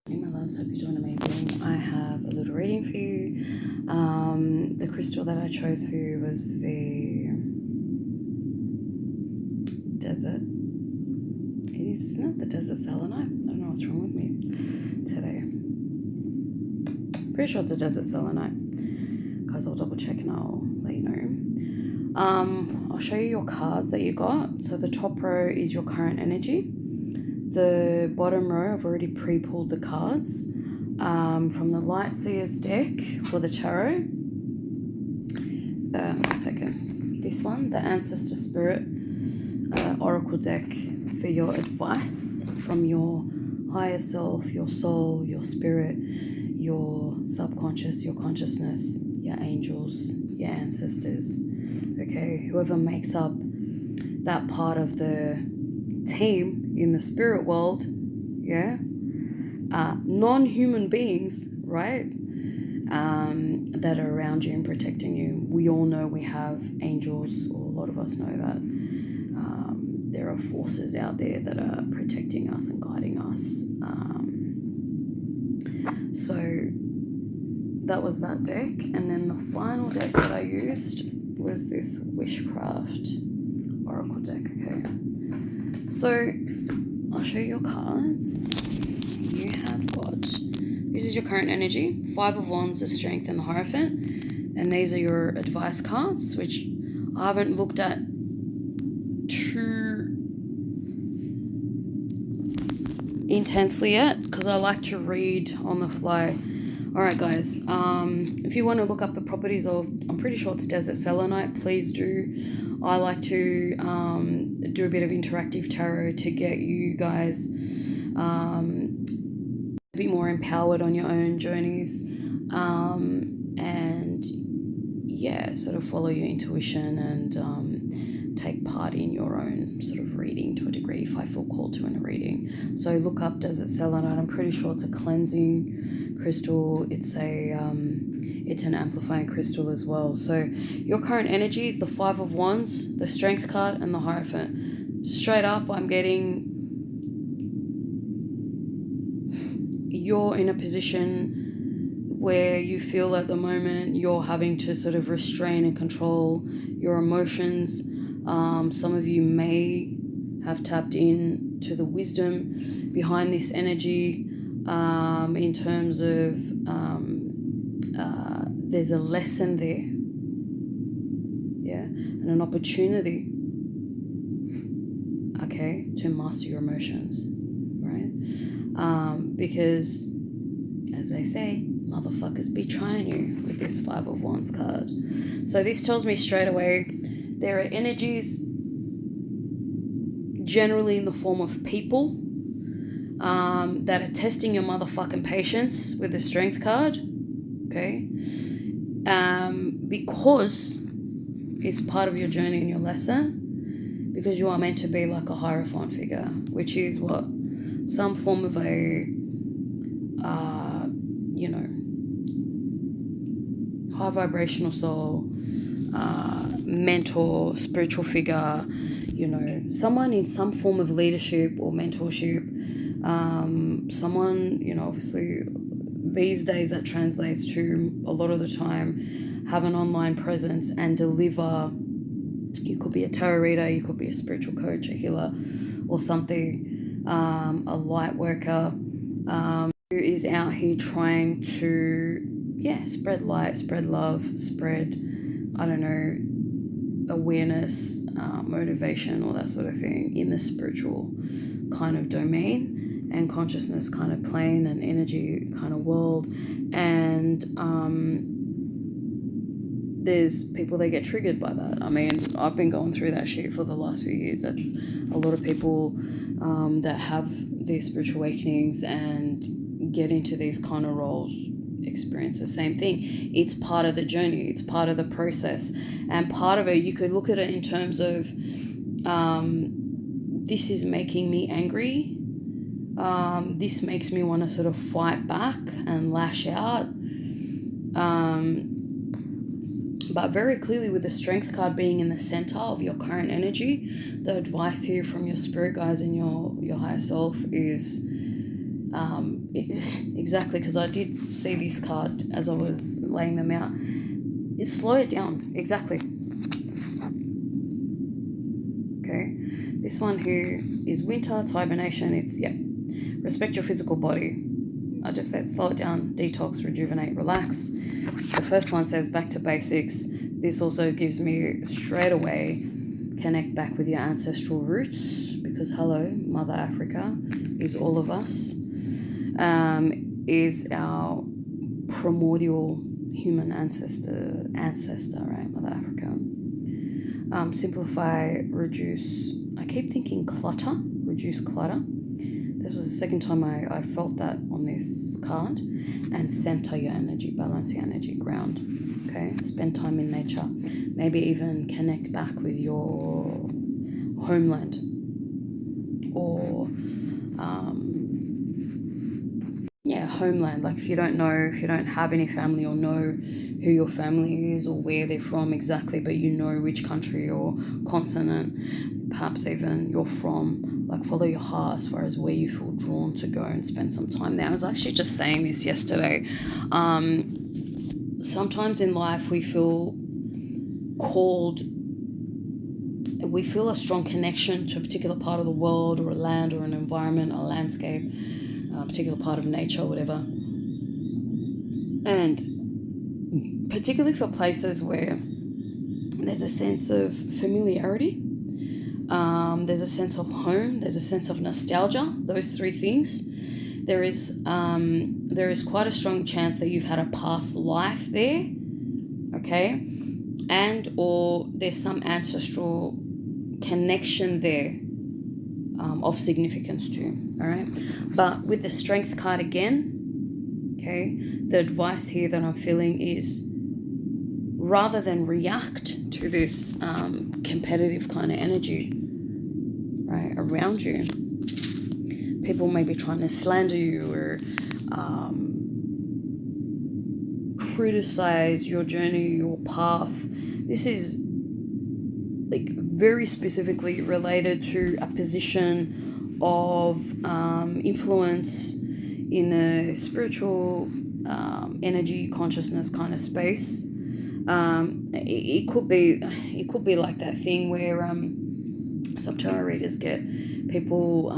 Hey my loves, hope you're doing amazing. I have a little reading for you. The crystal that I chose for you was the desert. It's not the desert selenite. I don't know what's wrong with me today. Pretty sure it's a desert selenite. Guys, I'll double check and I'll let you know. I'll show you your cards that you got. So the top row is your current energy. The bottom row, I've already pre-pulled the cards from the Light Seers deck for the tarot. 1 second. This one, the Ancestor Spirit Oracle deck for your advice from your higher self, your soul, your spirit, your subconscious, your consciousness, your angels, your ancestors. Okay, whoever makes up that part of the team in the spirit world, yeah, non-human beings, right, that are around you and protecting you. We all know we have angels, or a lot of us know that there are forces out there that are protecting us and guiding us. So that was that deck, and then the final deck that I used was this Wishcraft Oracle deck. Okay, so I'll show you your cards. You have got, this is your current energy, 5 of Wands, the Strength, and the Hierophant. And these are your advice cards, which I haven't looked at too intensely yet because I like to read on the fly. Alright guys, if you want to look up the properties of, I'm pretty sure it's desert selenite, please do. I like to do a bit of interactive tarot to get you guys a bit more empowered on your own journeys, and yeah, sort of follow your intuition and take part in your own sort of reading to a degree if I feel called to in a reading. So look up desert selenite. I'm pretty sure it's a cleansing crystal. It's an amplifying crystal as well. So your current energy is the 5 of Wands, the Strength card, and the Hierophant. Straight up, I'm getting you're in a position where you feel at the moment you're having to sort of restrain and control your emotions. Some of you may have tapped in to the wisdom behind this energy, in terms of there's a lesson there, yeah, and an opportunity, okay, to master your emotions, right? Because, as they say, motherfuckers be trying you with this 5 of Wands card. So this tells me straight away there are energies generally in the form of people that are testing your motherfucking patience with the Strength card, okay? Because it's part of your journey and your lesson, because you are meant to be like a Hierophant figure, which is what? Some form of a, high vibrational soul, mentor, spiritual figure, someone in some form of leadership or mentorship, someone, obviously these days that translates to a lot of the time have an online presence and deliver. You could be a tarot reader, you could be a spiritual coach, a healer, or something, a light worker, who is out here trying to, spread light, spread love, spread, awareness, motivation, all that sort of thing in the spiritual kind of domain and consciousness kind of plane and energy kind of world. And there's people that get triggered by that. I mean, I've been going through that shit for the last few years. That's a lot of people that have their spiritual awakenings and get into these kind of roles experience the same thing. It's part of the journey. It's part of the process. And part of it, you could look at it in terms of this is making me angry. This makes me want to sort of fight back and lash out. But very clearly with the Strength card being in the center of your current energy, the advice here from your spirit guides and your higher self is exactly, because I did see this card as I was laying them out. Slow it down, exactly. Okay, this one here is winter, it's hibernation, it's, respect your physical body. I just said slow it down, detox, rejuvenate, relax. The first one says back to basics. This also gives me straight away connect back with your ancestral roots, because hello, Mother Africa is all of us, is our primordial human ancestor, right, Mother Africa. Simplify, reduce, I keep thinking clutter, reduce clutter. This was the second time I felt that on this card. And center your energy, balance your energy, ground. Okay, spend time in nature. Maybe even connect back with your homeland. Or, homeland. Like if you don't have any family or know who your family is or where they're from exactly, but you know which country or continent, perhaps even you're from, like follow your heart as far as where you feel drawn to go and spend some time there. I was actually just saying this yesterday. Sometimes in life we feel a strong connection to a particular part of the world or a land or an environment, a landscape, a particular part of nature, whatever. And particularly for places where there's a sense of familiarity, there's a sense of home, there's a sense of nostalgia, those three things. There is quite a strong chance that you've had a past life there, okay? And or there's some ancestral connection there of significance too, all right? But with the Strength card again, okay, the advice here that I'm feeling is rather than react to this competitive kind of energy, right, around you, people may be trying to slander you or criticize your journey, your path. This is like very specifically related to a position of influence in a spiritual energy consciousness kind of space. It could be like that thing where some tarot readers get people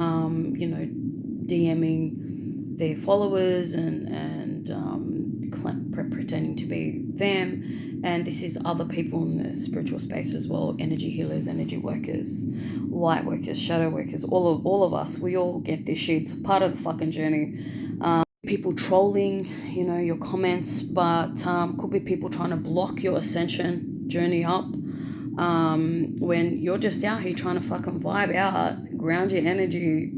DMing their followers and pretending to be them, and this is other people in the spiritual space as well, energy healers, energy workers, light workers, shadow workers, all of us, we all get this shit. It's part of the fucking journey. People trolling, your comments, but could be people trying to block your ascension journey up when you're just out here trying to fucking vibe out, ground your energy,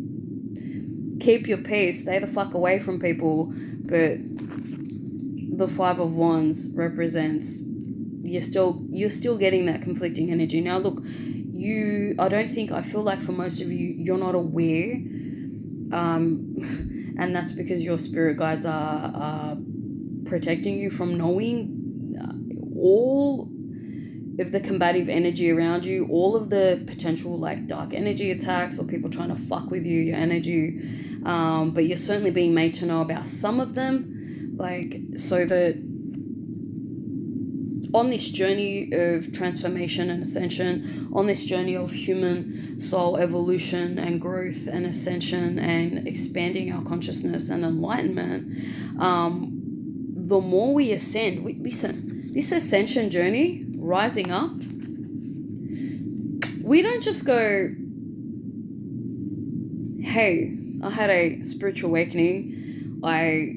keep your peace, stay the fuck away from people. But the Five of Wands represents you're still getting that conflicting energy. Now look, I feel like for most of you, you're not aware, and that's because your spirit guides are protecting you from knowing all of the combative energy around you, all of the potential like dark energy attacks or people trying to fuck with you, your energy, but you're certainly being made to know about some of them, like, so that on this journey of transformation and ascension, on this journey of human soul evolution and growth and ascension and expanding our consciousness and enlightenment, the more we ascend, listen, this ascension journey, rising up, we don't just go, hey, I had a spiritual awakening, I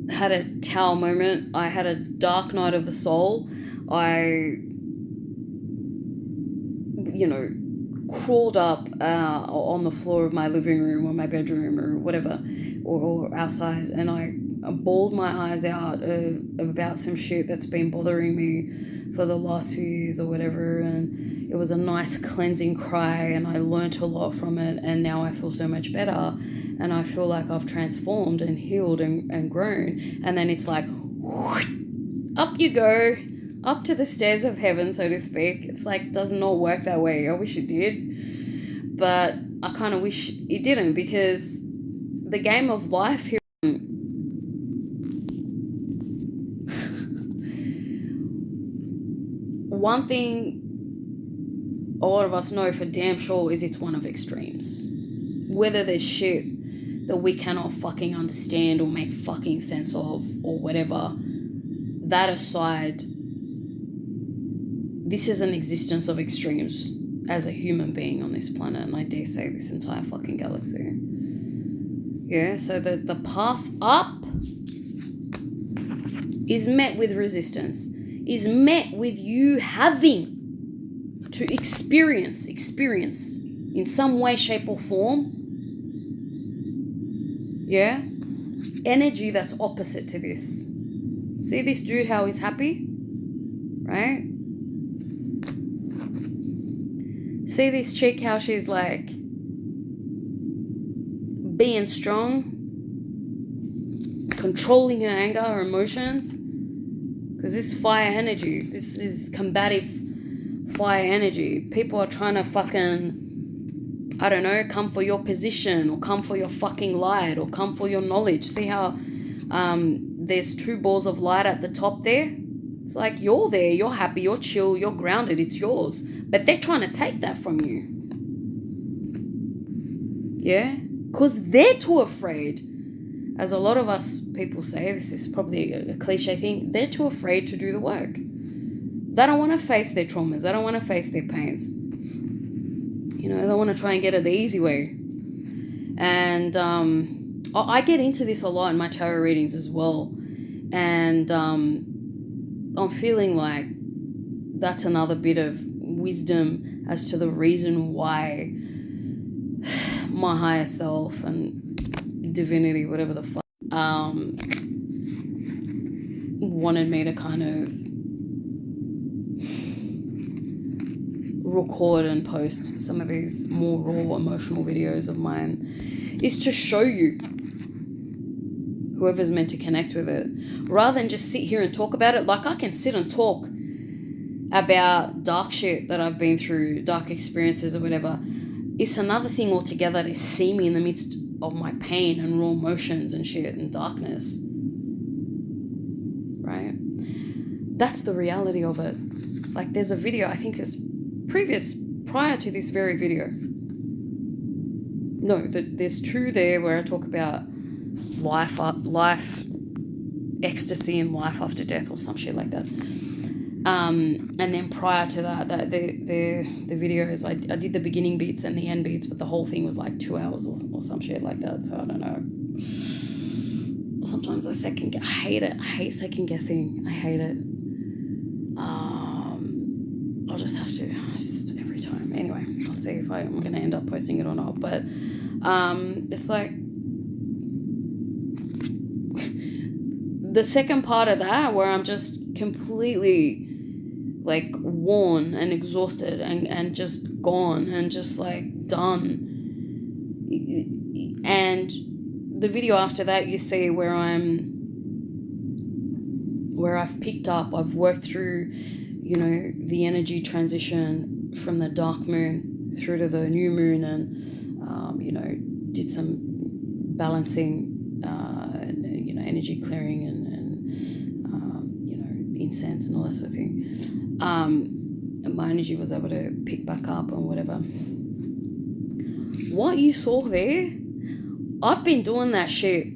had a Tao moment, I had a dark night of the soul, I crawled up on the floor of my living room or my bedroom or whatever, or outside, and I bawled my eyes out about some shit that's been bothering me for the last few years or whatever, and it was a nice cleansing cry, and I learnt a lot from it, and now I feel so much better, and I feel like I've transformed and healed and grown. And then it's like, whoosh, up you go, up to the stairs of heaven, so to speak. It's like, does not work that way. I wish it did, but I kind of wish it didn't, because the game of life here, one thing a lot of us know for damn sure is it's one of extremes. Whether there's shit that we cannot fucking understand or make fucking sense of or whatever, that aside, this is an existence of extremes as a human being on this planet, and I dare say this entire fucking galaxy. Yeah, so the path up is met with resistance, is met with you having to experience in some way, shape or form, yeah, energy that's opposite to this. See this dude, how he's happy, right? See this chick, how she's like being strong, controlling her anger, her emotions, because this fire energy, this is combative fire energy. People are trying to fucking, I don't know, come for your position or come for your fucking light or come for your knowledge. See how there's two balls of light at the top there? It's like you're there, you're happy, you're chill, you're grounded, it's yours. But they're trying to take that from you. Yeah? Because they're too afraid. As a lot of us people say, this is probably a cliche thing, they're too afraid to do the work. They don't want to face their traumas. They don't want to face their pains. You know, they want to try and get it the easy way. And I get into this a lot in my tarot readings as well. And I'm feeling like that's another bit of wisdom as to the reason why my higher self and divinity, whatever the fuck, wanted me to kind of record and post some of these more raw emotional videos of mine, is to show you, whoever's meant to connect with it, rather than just sit here and talk about it. Like I can sit and talk about dark shit that I've been through, dark experiences or whatever. It's another thing altogether to see me in the midst of my pain and raw emotions and shit and darkness. Right? That's the reality of it. Like there's a video, I think it's prior to this very video. No, there's two there where I talk about life, ecstasy and life after death or some shit like that. And then prior to that the videos, I did the beginning beats and the end beats, but the whole thing was like 2 hours or some shit like that. So I don't know. Sometimes I hate it. I hate second guessing. I hate it. I'll just have to, just every time. Anyway, I'll see if I'm going to end up posting it or not. But it's like the second part of that where I'm just completely like worn and exhausted and just gone and just like done. And the video after that, you see where I've picked up, I've worked through, you know, the energy transition from the dark moon through to the new moon, and you know, did some balancing, and, you know, energy clearing and you know, incense and all that sort of thing. And my energy was able to pick back up and whatever. What you saw there, I've been doing that shit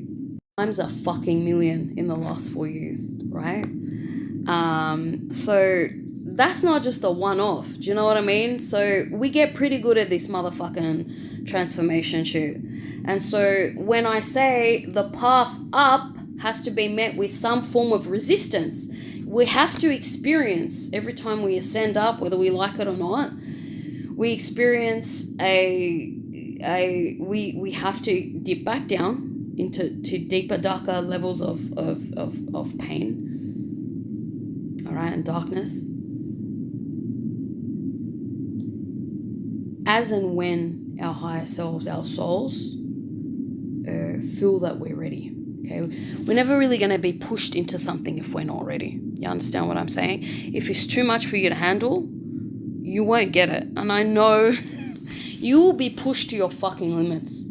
times a fucking million in the last 4 years, right? So that's not just a one-off. Do you know what I mean? So we get pretty good at this motherfucking transformation shit. And so when I say the path up has to be met with some form of resistance, we have to experience every time we ascend up, whether we like it or not, we experience we have to dip back down into deeper, darker levels of pain, all right, and darkness, as and when our higher selves, our souls, feel that we're ready. Okay, we're never really going to be pushed into something if we're not ready. You understand what I'm saying? If it's too much for you to handle, you won't get it. And I know you will be pushed to your fucking limits.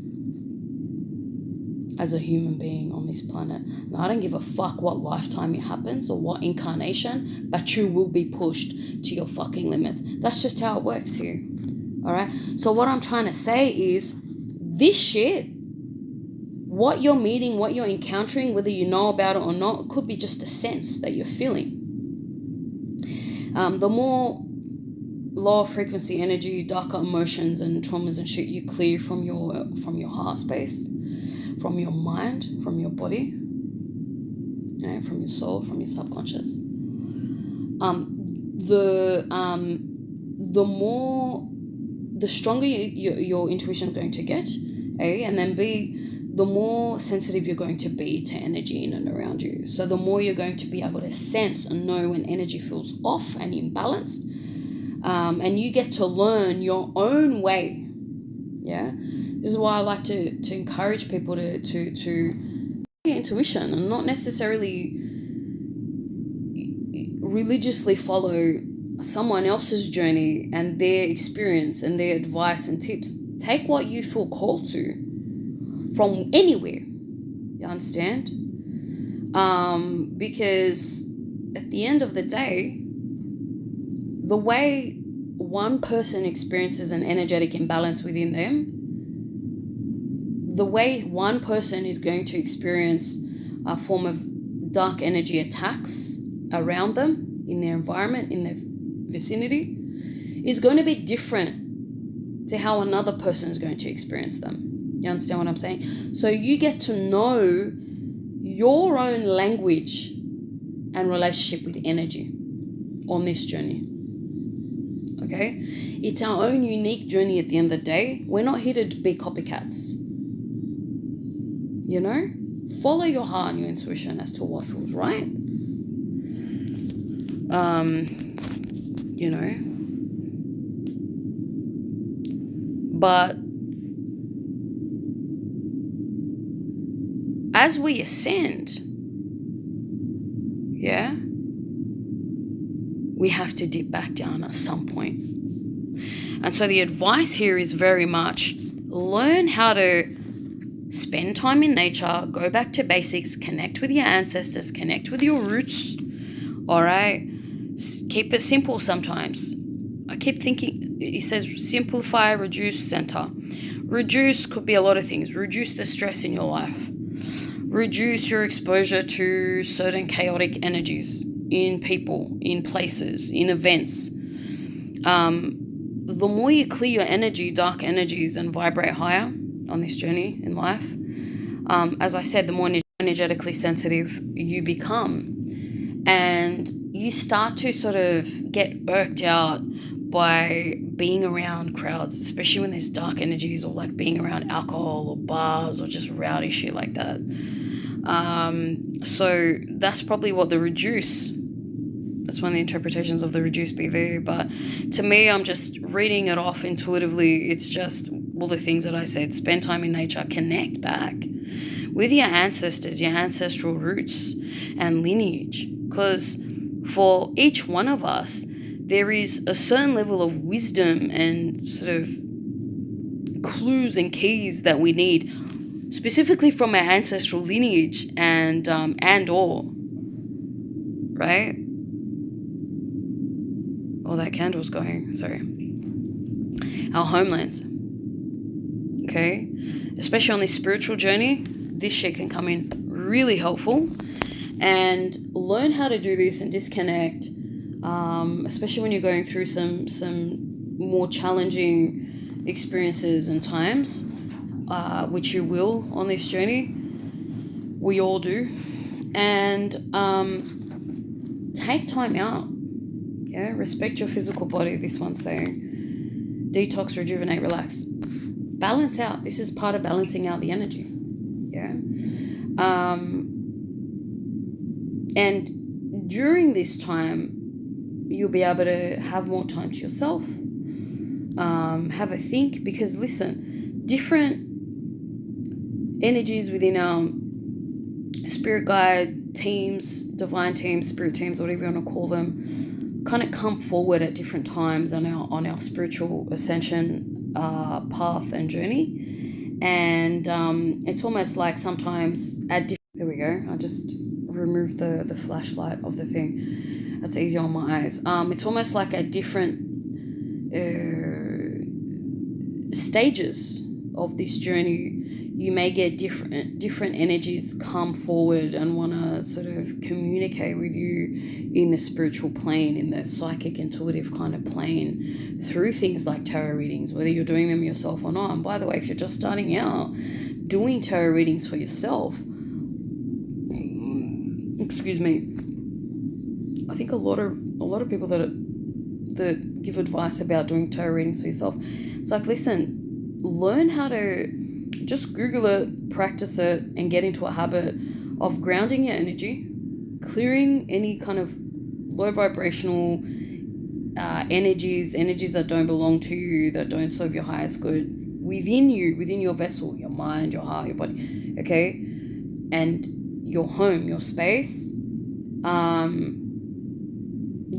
as a human being on this planet. And I don't give a fuck what lifetime it happens or what incarnation, but you will be pushed to your fucking limits. That's just how it works here. All right? So what I'm trying to say is this shit, what you're meeting, what you're encountering, whether you know about it or not, it could be just a sense that you're feeling. The more lower frequency energy, darker emotions and traumas and shit you clear from your heart space, from your mind, from your body, okay, from your soul, from your subconscious, the stronger your intuition is going to get, A, and then B, the more sensitive you're going to be to energy in and around you. So the more you're going to be able to sense and know when energy feels off and imbalanced, and you get to learn your own way. Yeah, this is why I like to encourage people to intuition and not necessarily religiously follow someone else's journey and their experience and their advice and tips. Take what you feel called to from anywhere. You understand? Because at the end of the day, the way one person experiences an energetic imbalance within them, the way one person is going to experience a form of dark energy attacks around them, in their environment, in their vicinity, is going to be different to how another person is going to experience them. You understand what I'm saying? So you get to know your own language and relationship with energy on this journey. Okay? It's our own unique journey at the end of the day. We're not here to be copycats. You know? Follow your heart and your intuition as to what feels right. You know? But as we ascend, yeah, we have to dip back down at some point. And so the advice here is very much learn how to spend time in nature, go back to basics, connect with your ancestors, connect with your roots, all right? Keep it simple sometimes. I keep thinking, it says simplify, reduce, center. Reduce could be a lot of things. Reduce the stress in your life. Reduce your exposure to certain chaotic energies in people, in places, in events. The more you clear your energy, dark energies, and vibrate higher on this journey in life, as I said, the more energetically sensitive you become. And you start to sort of get irked out by being around crowds, especially when there's dark energies, or like being around alcohol or bars or just rowdy shit like that. So that's probably what the reduce, that's one of the interpretations of the reduce be there. But to me, I'm just reading it off intuitively. It's just all the things that I said. Spend time in nature, connect back with your ancestors, your ancestral roots and lineage. Because for each one of us, there is a certain level of wisdom and sort of clues and keys that we need, specifically from our ancestral lineage and or, right? Oh, that candle's going, sorry. Our homelands, okay? Especially on this spiritual journey, this shit can come in really helpful. And learn how to do this and disconnect, especially when you're going through some more challenging experiences and times, which you will on this journey. We all do. And take time out. Yeah, respect your physical body, this one's saying. Detox, rejuvenate, relax. Balance out. This is part of balancing out the energy. Yeah. And during this time, you'll be able to have more time to yourself, have a think, because listen, different energies within our spirit guide teams, divine teams, spirit teams, whatever you want to call them, kind of come forward at different times on our spiritual ascension path and journey. And it's almost like sometimes there we go, I just removed the flashlight of the thing. That's easier on my eyes. It's almost like a different stages of this journey. You may get different energies come forward and want to sort of communicate with you in the spiritual plane, in the psychic intuitive kind of plane, through things like tarot readings, whether you're doing them yourself or not. And by the way, if you're just starting out doing tarot readings for yourself, excuse me, I think a lot of people that give advice about doing tarot readings for yourself, it's like, listen, learn how to just Google it, practice it, and get into a habit of grounding your energy, clearing any kind of low vibrational energies that don't belong to you, that don't serve your highest good within you, within your vessel, your mind, your heart, your body, okay? And your home, your space.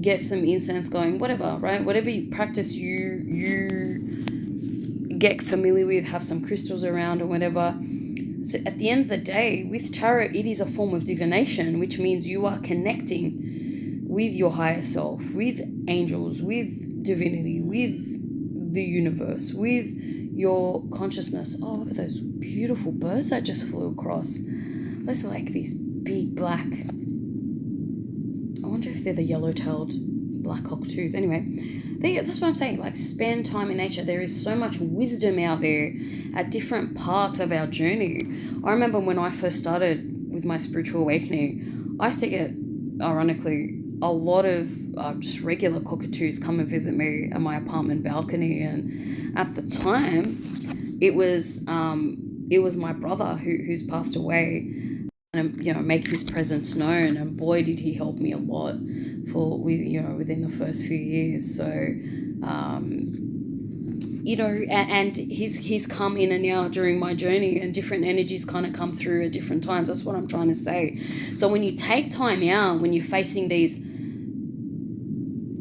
Get some incense going, whatever, right? Whatever you practice, you get familiar with, have some crystals around or whatever. So at the end of the day, with tarot, it is a form of divination, which means you are connecting with your higher self, with angels, with divinity, with the universe, with your consciousness. Oh, look at those beautiful birds that just flew across. Those are like these big black, I wonder if they're the yellow-tailed black cockatoos. Anyway, that's what I'm saying. Like, spend time in nature. There is so much wisdom out there at different parts of our journey. I remember when I first started with my spiritual awakening, I used to get, ironically, a lot of just regular cockatoos come and visit me at my apartment balcony. And at the time, it was my brother who's passed away, and make his presence known, and boy did he help me a lot within the first few years. So and he's come in and out during my journey, and different energies kind of come through at different times. That's what I'm trying to say. So when you take time out, when you're facing these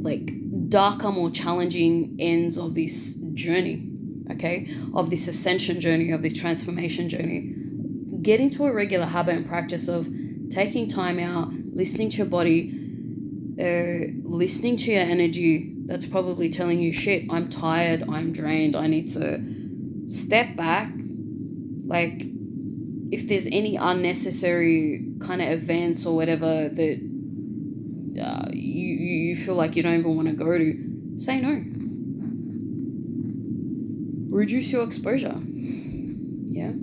like darker, more challenging ends of this journey, okay, of this ascension journey, of this transformation journey, get into a regular habit and practice of taking time out, listening to your body, listening to your energy that's probably telling you, shit, I'm tired, I'm drained, I need to step back. Like, if there's any unnecessary kind of events or whatever that you feel like you don't even want to go to, say no. Reduce your exposure. Yeah.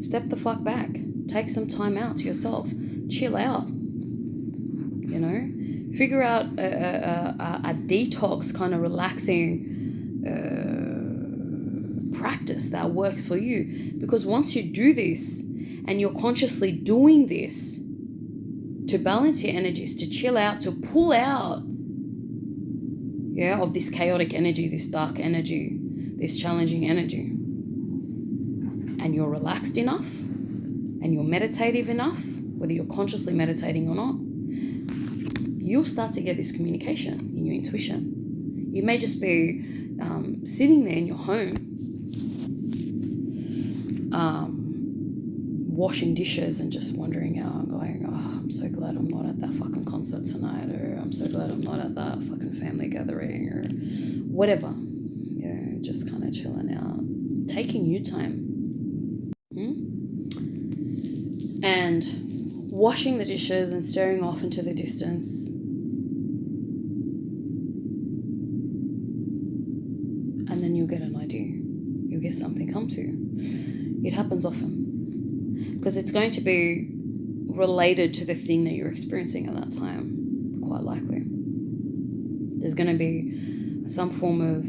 Step the fuck back. Take some time out to yourself. Chill out. Figure out a detox kind of relaxing practice that works for you. Because once you do this, and you're consciously doing this to balance your energies, to chill out, to pull out of this chaotic energy, this dark energy, this challenging energy, and you're relaxed enough and you're meditative enough, whether you're consciously meditating or not, you'll start to get this communication in your intuition. You may just be sitting there in your home, washing dishes and just wandering out, going, oh, I'm so glad I'm not at that fucking concert tonight, or I'm so glad I'm not at that fucking family gathering, or whatever. Yeah, just kind of chilling out, taking you time. And washing the dishes and staring off into the distance. And then you'll get an idea. You'll get something come to you. It happens often. Because it's going to be related to the thing that you're experiencing at that time, quite likely. There's going to be some form of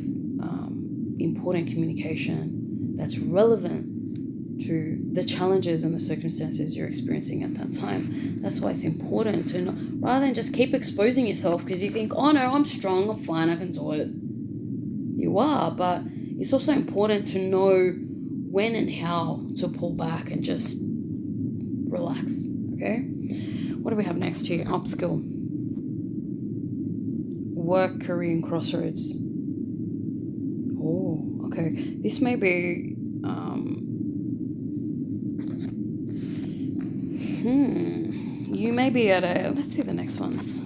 important communication that's relevant to the challenges and the circumstances you're experiencing at that time. That's why it's important to not, rather than just keep exposing yourself because you think, oh no, I'm strong, I'm fine, I can do it. You are, but it's also important to know when and how to pull back and just relax, okay? What do we have next here? Upskill. Work, career, and crossroads. Oh, Okay, this may be, you may be at let's see the next ones.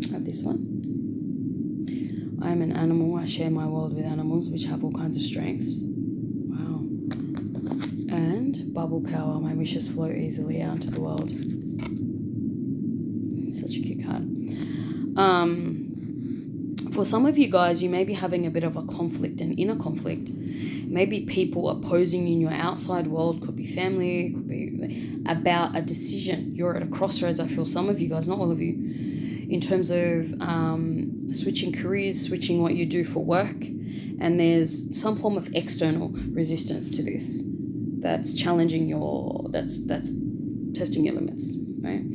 I have this one. I am an animal. I share my world with animals which have all kinds of strengths. Wow. And bubble power. My wishes flow easily out into the world. Such a cute card. For some of you guys, you may be having a bit of a conflict, an inner conflict. Maybe people opposing you in your outside world. Could be family. Could be about a decision. You're at a crossroads, I feel. Some of you guys, not all of you. In terms of switching careers, switching what you do for work. And there's some form of external resistance to this. That's challenging that's testing your limits. Right?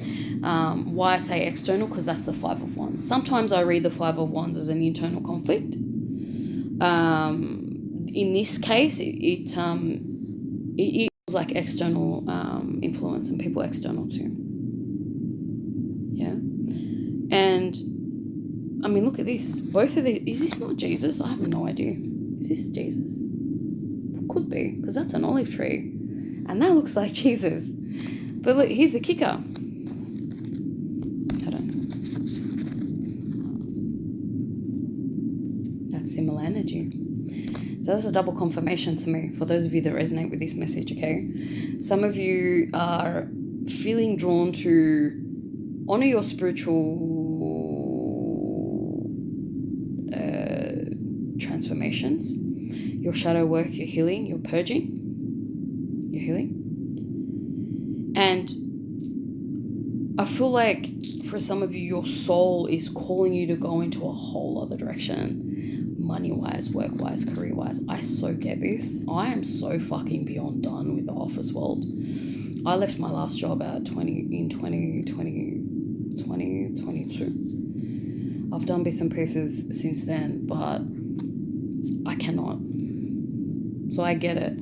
Why I say external, because that's the Five of Wands. Sometimes I read the Five of Wands as an internal conflict. In this case, it feels like external influence and people external too. Yeah, and I mean, look at this. Both of these. Is this not Jesus? I have no idea. Is this Jesus? Could be, because that's an olive tree, and that looks like Jesus. But look, here's the kicker. Hold on. That's similar energy. So that's a double confirmation to me for those of you that resonate with this message, okay? Some of you are feeling drawn to honor your spiritual transformations, your shadow work, your healing, your purging, your healing. And I feel like for some of you, your soul is calling you to go into a whole other direction, money-wise, work-wise, career-wise. I so get this. I am so fucking beyond done with the office world. I left my last job in 2022. I've done bits and pieces since then, but I cannot. So I get it.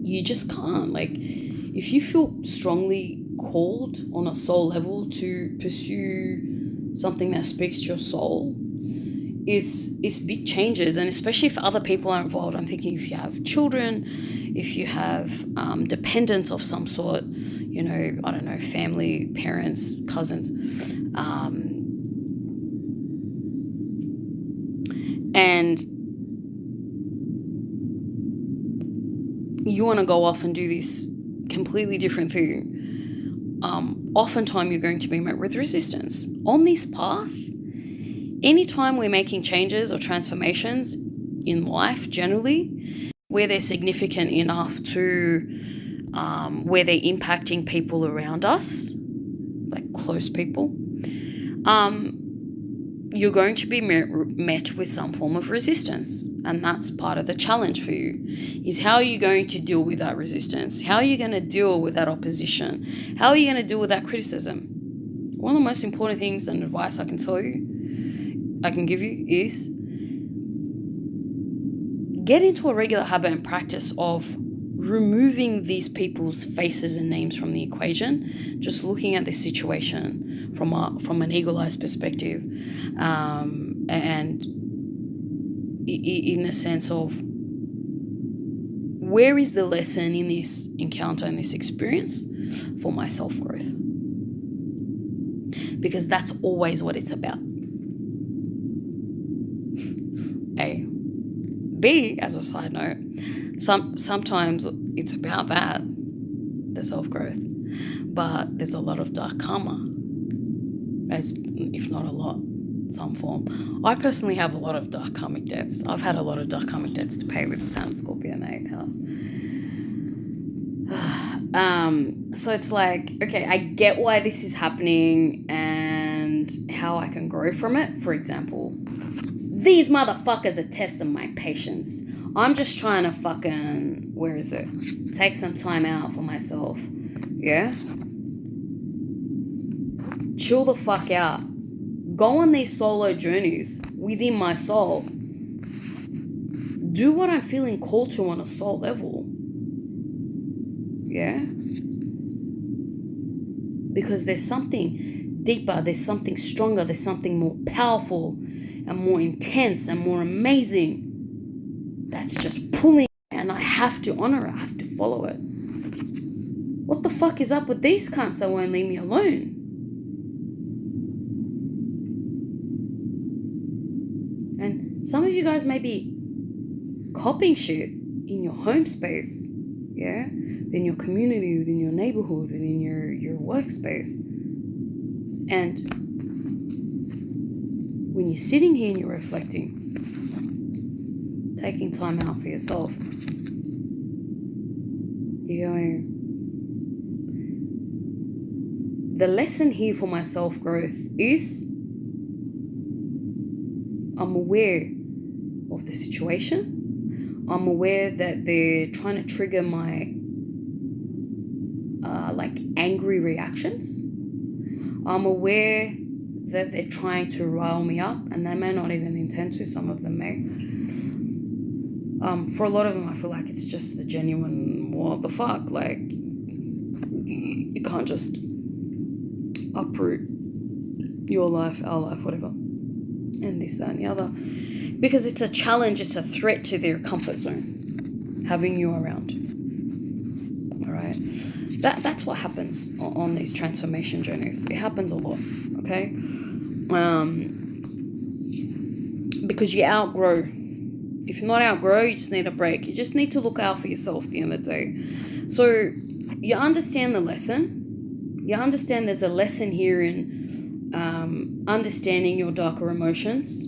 You just can't. Like, if you feel strongly called on a soul level to pursue something that speaks to your soul, it's big changes. And especially if other people are involved, I'm thinking if you have children, if you have dependents of some sort, you know, I don't know, family, parents, cousins, and you want to go off and do this completely different thing, oftentimes you're going to be met with resistance. On this path, anytime we're making changes or transformations in life generally, where they're significant enough to where they're impacting people around us, like close people, you're going to be met with some form of resistance. And that's part of the challenge for you, is how are you going to deal with that resistance? How are you going to deal with that opposition? How are you going to deal with that criticism? One of the most important things and advice I can tell you, I can give you, is get into a regular habit and practice of removing these people's faces and names from the equation, just looking at the situation from an eagle-eyed perspective, and in the sense of, where is the lesson in this encounter, in this experience for my self-growth? Because that's always what it's about. A. B, as a side note, sometimes it's about that, the self-growth, but there's a lot of dark karma, if not a lot, some form. I personally have a lot of dark karmic debts. I've had a lot of dark karmic debts to pay with Saturn, Scorpio in the 8th house. So it's like, okay, I get why this is happening and how I can grow from it. For example, these motherfuckers are testing my patience. I'm just trying to fucking, take some time out for myself. Yeah? Chill the fuck out. Go on these solo journeys within my soul. Do what I'm feeling called to on a soul level. Yeah? Because there's something deeper, there's something stronger, there's something more powerful and more intense and more amazing. That's just pulling, and I have to honor it. I have to follow it. What the fuck is up with these cunts that won't leave me alone? And some of you guys may be copying shit in your home space, yeah? Within your community, within your neighborhood, within your workspace. And when you're sitting here and you're reflecting, taking time out for yourself, you're going, the lesson here for my self-growth is I'm aware of the situation. I'm aware that they're trying to trigger my angry reactions. I'm aware that they're trying to rile me up, and they may not even intend to. Some of them may. For a lot of them, I feel like it's just the genuine, what the fuck? Like, you can't just uproot your life, our life, whatever, and this, that, and the other. Because it's a challenge, it's a threat to their comfort zone, having you around. All right? That's what happens on these transformation journeys. It happens a lot, okay? Because you outgrow. If you're not outgrow, you just need a break. You just need to look out for yourself at the end of the day. So you understand the lesson. You understand there's a lesson here in understanding your darker emotions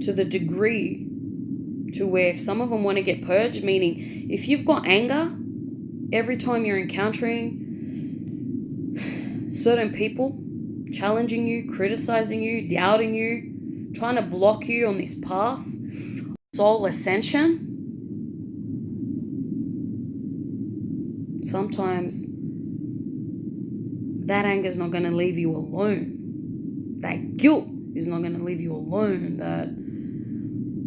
to the degree to where if some of them want to get purged, meaning if you've got anger every time you're encountering certain people, challenging you, criticizing you, doubting you, trying to block you on this path, soul ascension, sometimes that anger is not going to leave you alone. That guilt is not going to leave you alone. That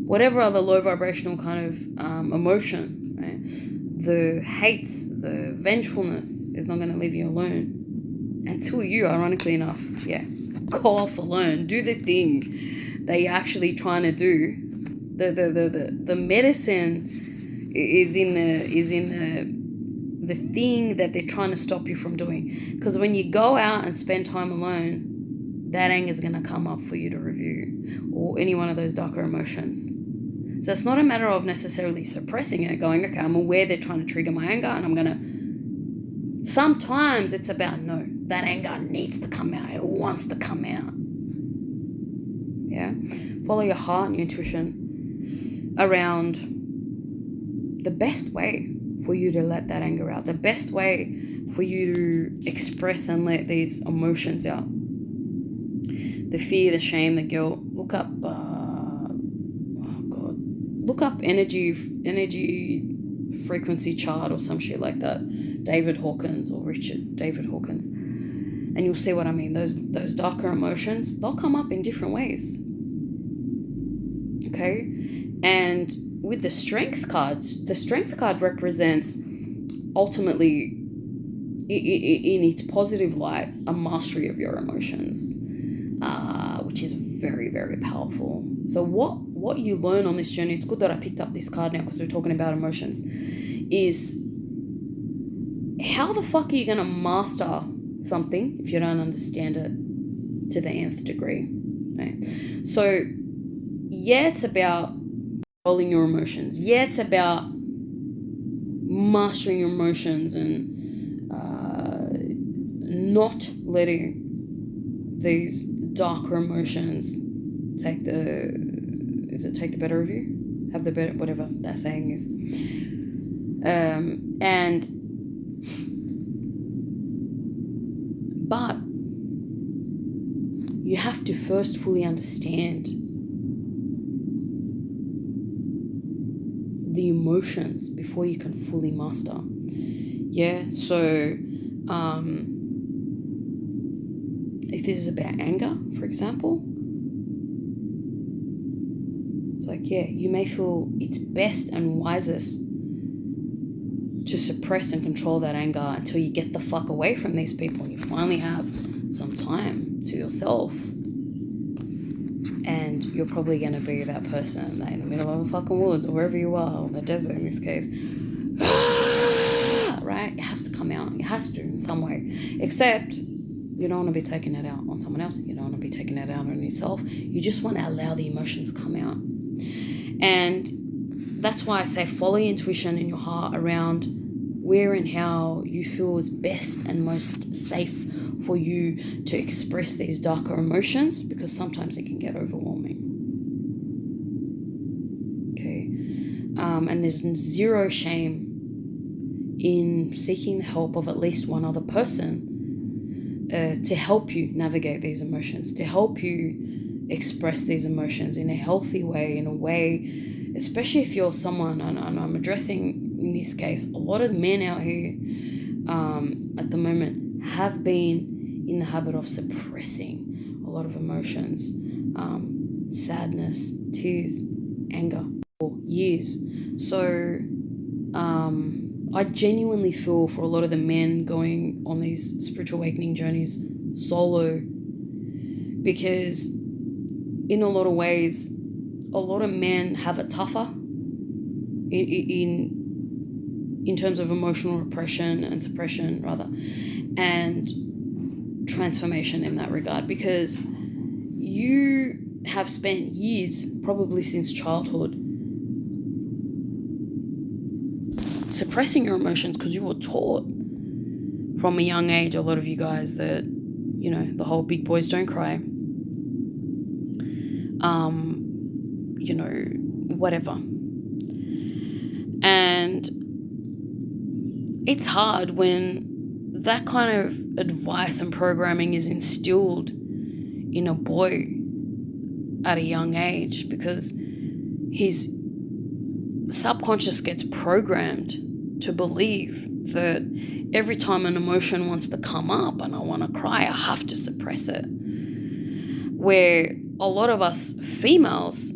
whatever other low vibrational kind of emotion, right? The hates, the vengefulness is not going to leave you alone until you, ironically enough, go off alone, do the thing that you're actually trying to do. The medicine is in the thing that they're trying to stop you from doing. Because when you go out and spend time alone, that anger is going to come up for you to review, or any one of those darker emotions. So it's not a matter of necessarily suppressing it, going, okay, I'm aware they're trying to trigger my anger, and I'm going to... Sometimes it's about, no, that anger needs to come out. It wants to come out. Yeah? Follow your heart and your intuition around the best way for you to let that anger out, the best way for you to express and let these emotions out. The fear, the shame, the guilt. Look up, look up energy frequency chart or some shit like that. David Hawkins or David Hawkins. And you'll see what I mean. Those darker emotions, they'll come up in different ways. Okay? And with the strength cards, the strength card represents ultimately, in its positive light, a mastery of your emotions, which is very, very powerful. So what you learn on this journey, it's good that I picked up this card now because we're talking about emotions, is how the fuck are you going to master something if you don't understand it to the nth degree? Right? So, yeah, it's about controlling your emotions. Yeah, it's about mastering your emotions and not letting these darker emotions take the better of you? Have the better, whatever that saying is. But you have to first fully understand the emotions before you can fully master. Yeah, so if this is about anger, for example, it's like, yeah, you may feel it's best and wisest to suppress and control that anger until you get the fuck away from these people and you finally have some time to yourself. you're probably going to be that person in the middle of the fucking woods or wherever you are, or the desert in this case. Right? It has to come out. It has to in some way. Except you don't want to be taking it out on someone else. You don't want to be taking it out on yourself. You just want to allow the emotions to come out. And that's why I say follow your intuition in your heart around where and how you feel is best and most safe for you to express these darker emotions, because sometimes it can get overwhelming. Okay. And there's zero shame in seeking the help of at least one other person to help you navigate these emotions, to help you express these emotions in a healthy way, in a way, especially if you're someone, and I'm addressing in this case, a lot of men out here at the moment have been in the habit of suppressing a lot of emotions, sadness, tears, anger for years. So I genuinely feel for a lot of the men going on these spiritual awakening journeys solo, because in a lot of ways, a lot of men have it tougher in terms of emotional repression and suppression, rather, and transformation in that regard, because you have spent years, probably since childhood, suppressing your emotions because you were taught from a young age, a lot of you guys, that, you know, the whole big boys don't cry, you know, whatever. And it's hard when that kind of advice and programming is instilled in a boy at a young age, because his subconscious gets programmed to believe that every time an emotion wants to come up and I want to cry, I have to suppress it. Where a lot of us females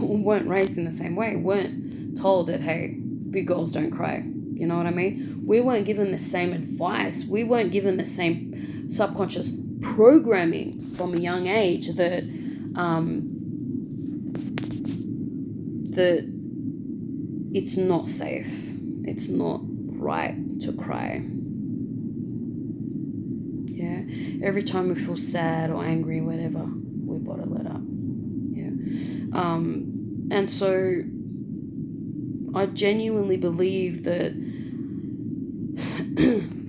weren't raised in the same way, weren't told that, hey, big girls don't cry. You know what I mean? We weren't given the same advice. We weren't given the same subconscious programming from a young age that that it's not safe, it's not right to cry. Yeah, every time we feel sad or angry, whatever, we bottle it up. Yeah, and so I genuinely believe that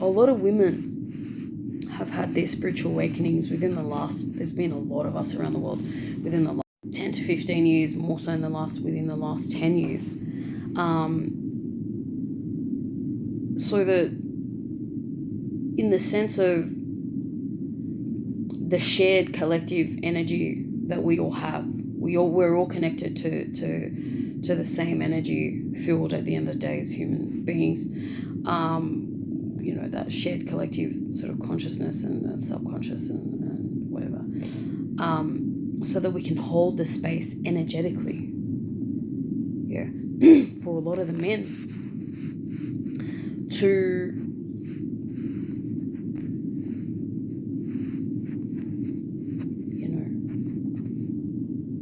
a lot of women have had these spiritual awakenings within the last, there's been a lot of us around the world within the last 10 to 15 years, more so within the last 10 years. So that in the sense of the shared collective energy that we all have, we're all connected to the same energy field at the end of the day as human beings. You know, that shared collective sort of consciousness and subconscious and whatever. So that we can hold the space energetically. Yeah. For a lot of the men to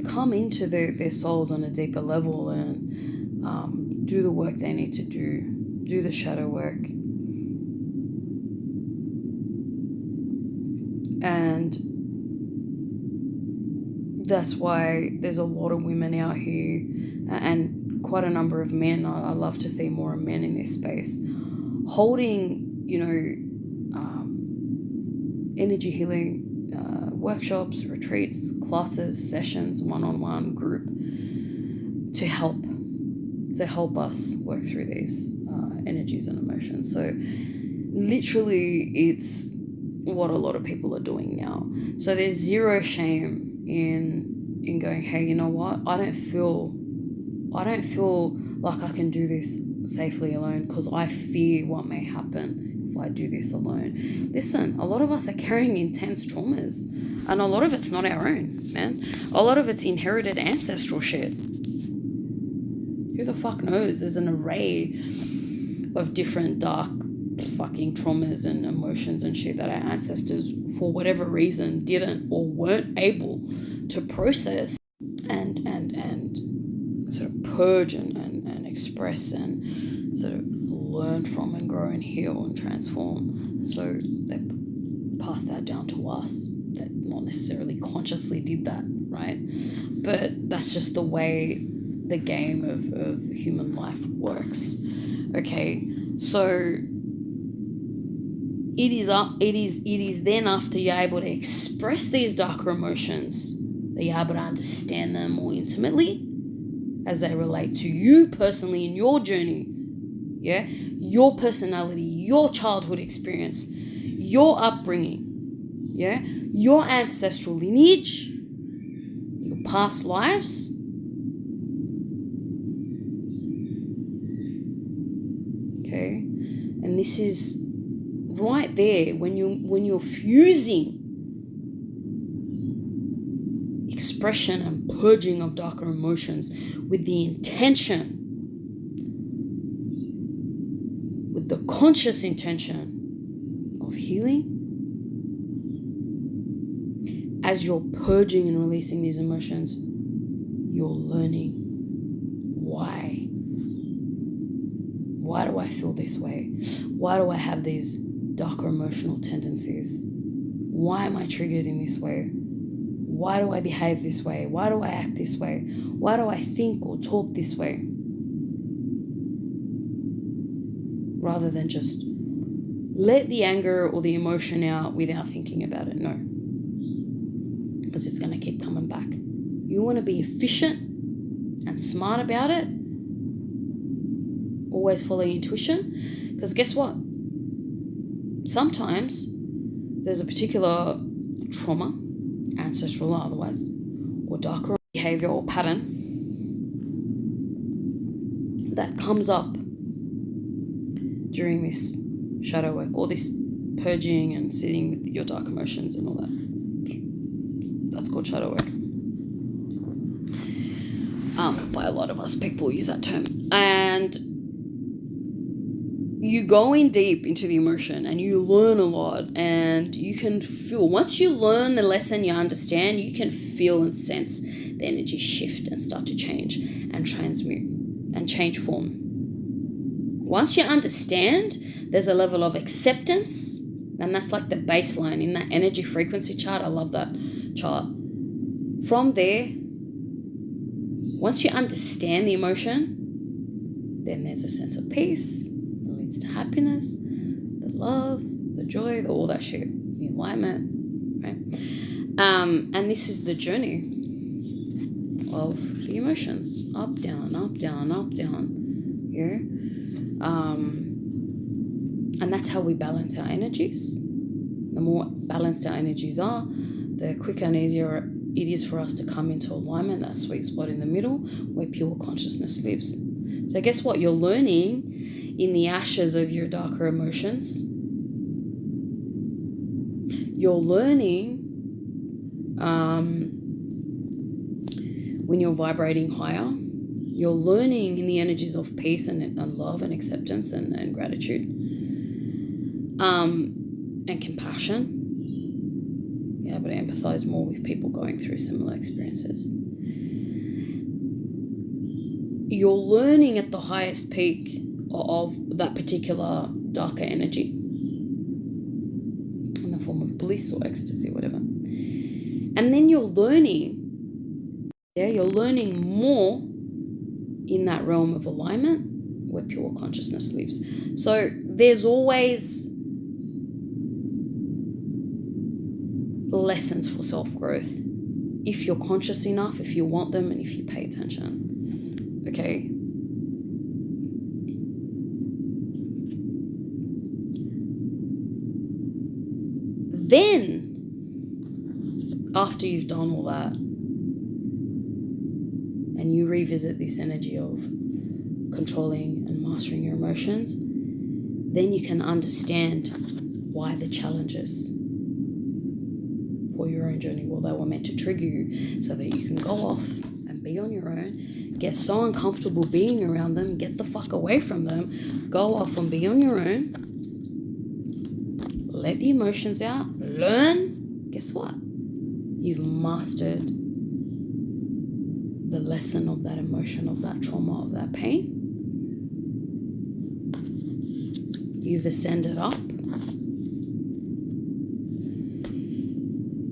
come into their souls on a deeper level and do the work they need to do the shadow work. And that's why there's a lot of women out here and quite a number of men. I love to see more men in this space holding, energy healing workshops, retreats, classes, sessions, one-on-one, group, to help us work through these energies and emotions. So literally it's what a lot of people are doing now. So there's zero shame in going, hey, you know what? I don't feel like I can do this safely alone because I fear what may happen if I do this alone. Listen, a lot of us are carrying intense traumas, and a lot of it's not our own, man. A lot of it's inherited ancestral shit. Who the fuck knows? There's an array of different dark fucking traumas and emotions and shit that our ancestors, for whatever reason, didn't or weren't able to process and sort of purge and express and sort of learn from and grow and heal and transform. So they passed that down to us, that not necessarily consciously did that, right? But that's just the way the game of human life works. Okay, so it is then after you're able to express these darker emotions that you're able to understand them more intimately as they relate to you personally in your journey, yeah, your personality, your childhood experience, your upbringing, yeah, your ancestral lineage, your past lives. Okay, and this is right there when you're fusing expression and purging of darker emotions with the intention, with the conscious intention of healing. As you're purging and releasing these emotions, you're learning why. Why do I feel this way? Why do I have these darker emotional tendencies? Why am I triggered in this way? Why do I behave this way? Why do I act this way? Why do I think or talk this way? Rather than just let the anger or the emotion out without thinking about it. No. Because it's going to keep coming back. You want to be efficient and smart about it. Always follow your intuition. Because guess what? Sometimes there's a particular trauma, ancestral or otherwise, or darker behavior or pattern that comes up during this shadow work or this purging and sitting with your dark emotions and all that. That's called shadow work. By a lot of us, people use that term. And you go in deep into the emotion and you learn a lot, and you can feel, once you learn the lesson, you understand, you can feel and sense the energy shift and start to change and transmute and change form. Once you understand, there's a level of acceptance, and that's like the baseline in that energy frequency chart. I love that chart. From there, once you understand the emotion, then there's a sense of peace that leads to happiness, the love, the joy, all that shit, the alignment, right? And this is the journey of the emotions. Up, down, up, down, up, down. Yeah? And that's how we balance our energies. The more balanced our energies are, the quicker and easier it is for us to come into alignment, that sweet spot in the middle where pure consciousness lives. So guess what? You're learning in the ashes of your darker emotions. You're learning when you're vibrating higher. You're learning in the energies of peace and love and acceptance and gratitude and compassion. You're able to empathize more with people going through similar experiences. You're learning at the highest peak of that particular darker energy in the form of bliss or ecstasy, whatever. And then you're learning more in that realm of alignment where pure consciousness lives. So there's always lessons for self-growth if you're conscious enough, if you want them, and if you pay attention. Okay. Then, after you've done all that, and you revisit this energy of controlling and mastering your emotions, then you can understand why the challenges for your own journey, well, they were meant to trigger you so that you can go off and be on your own, get so uncomfortable being around them, get the fuck away from them, go off and be on your own, let the emotions out, learn, guess what? You've mastered the lesson of that emotion, of that trauma, of that pain. You've ascended up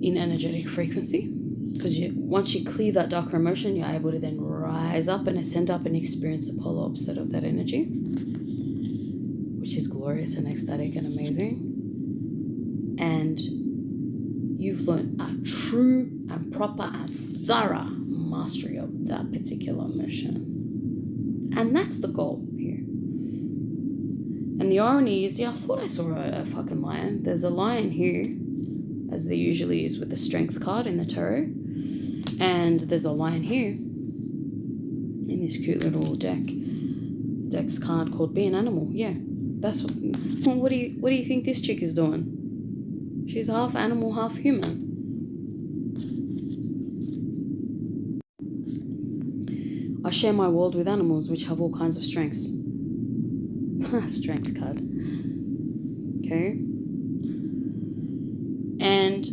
in energetic frequency, because once you clear that darker emotion, you're able to then rise up and ascend up and experience the polar opposite of that energy, which is glorious and ecstatic and amazing. And you've learned a true and proper and thorough mastery of that particular emotion. And that's the goal here. And the irony is, I thought I saw a fucking lion. There's a lion here, as there usually is with the strength card in the tarot. And there's a lion here in this cute little deck's card called Be an Animal. Yeah, that's what do you think this chick is doing? She's half animal, half human. I share my world with animals which have all kinds of strengths. Strength card. Okay. And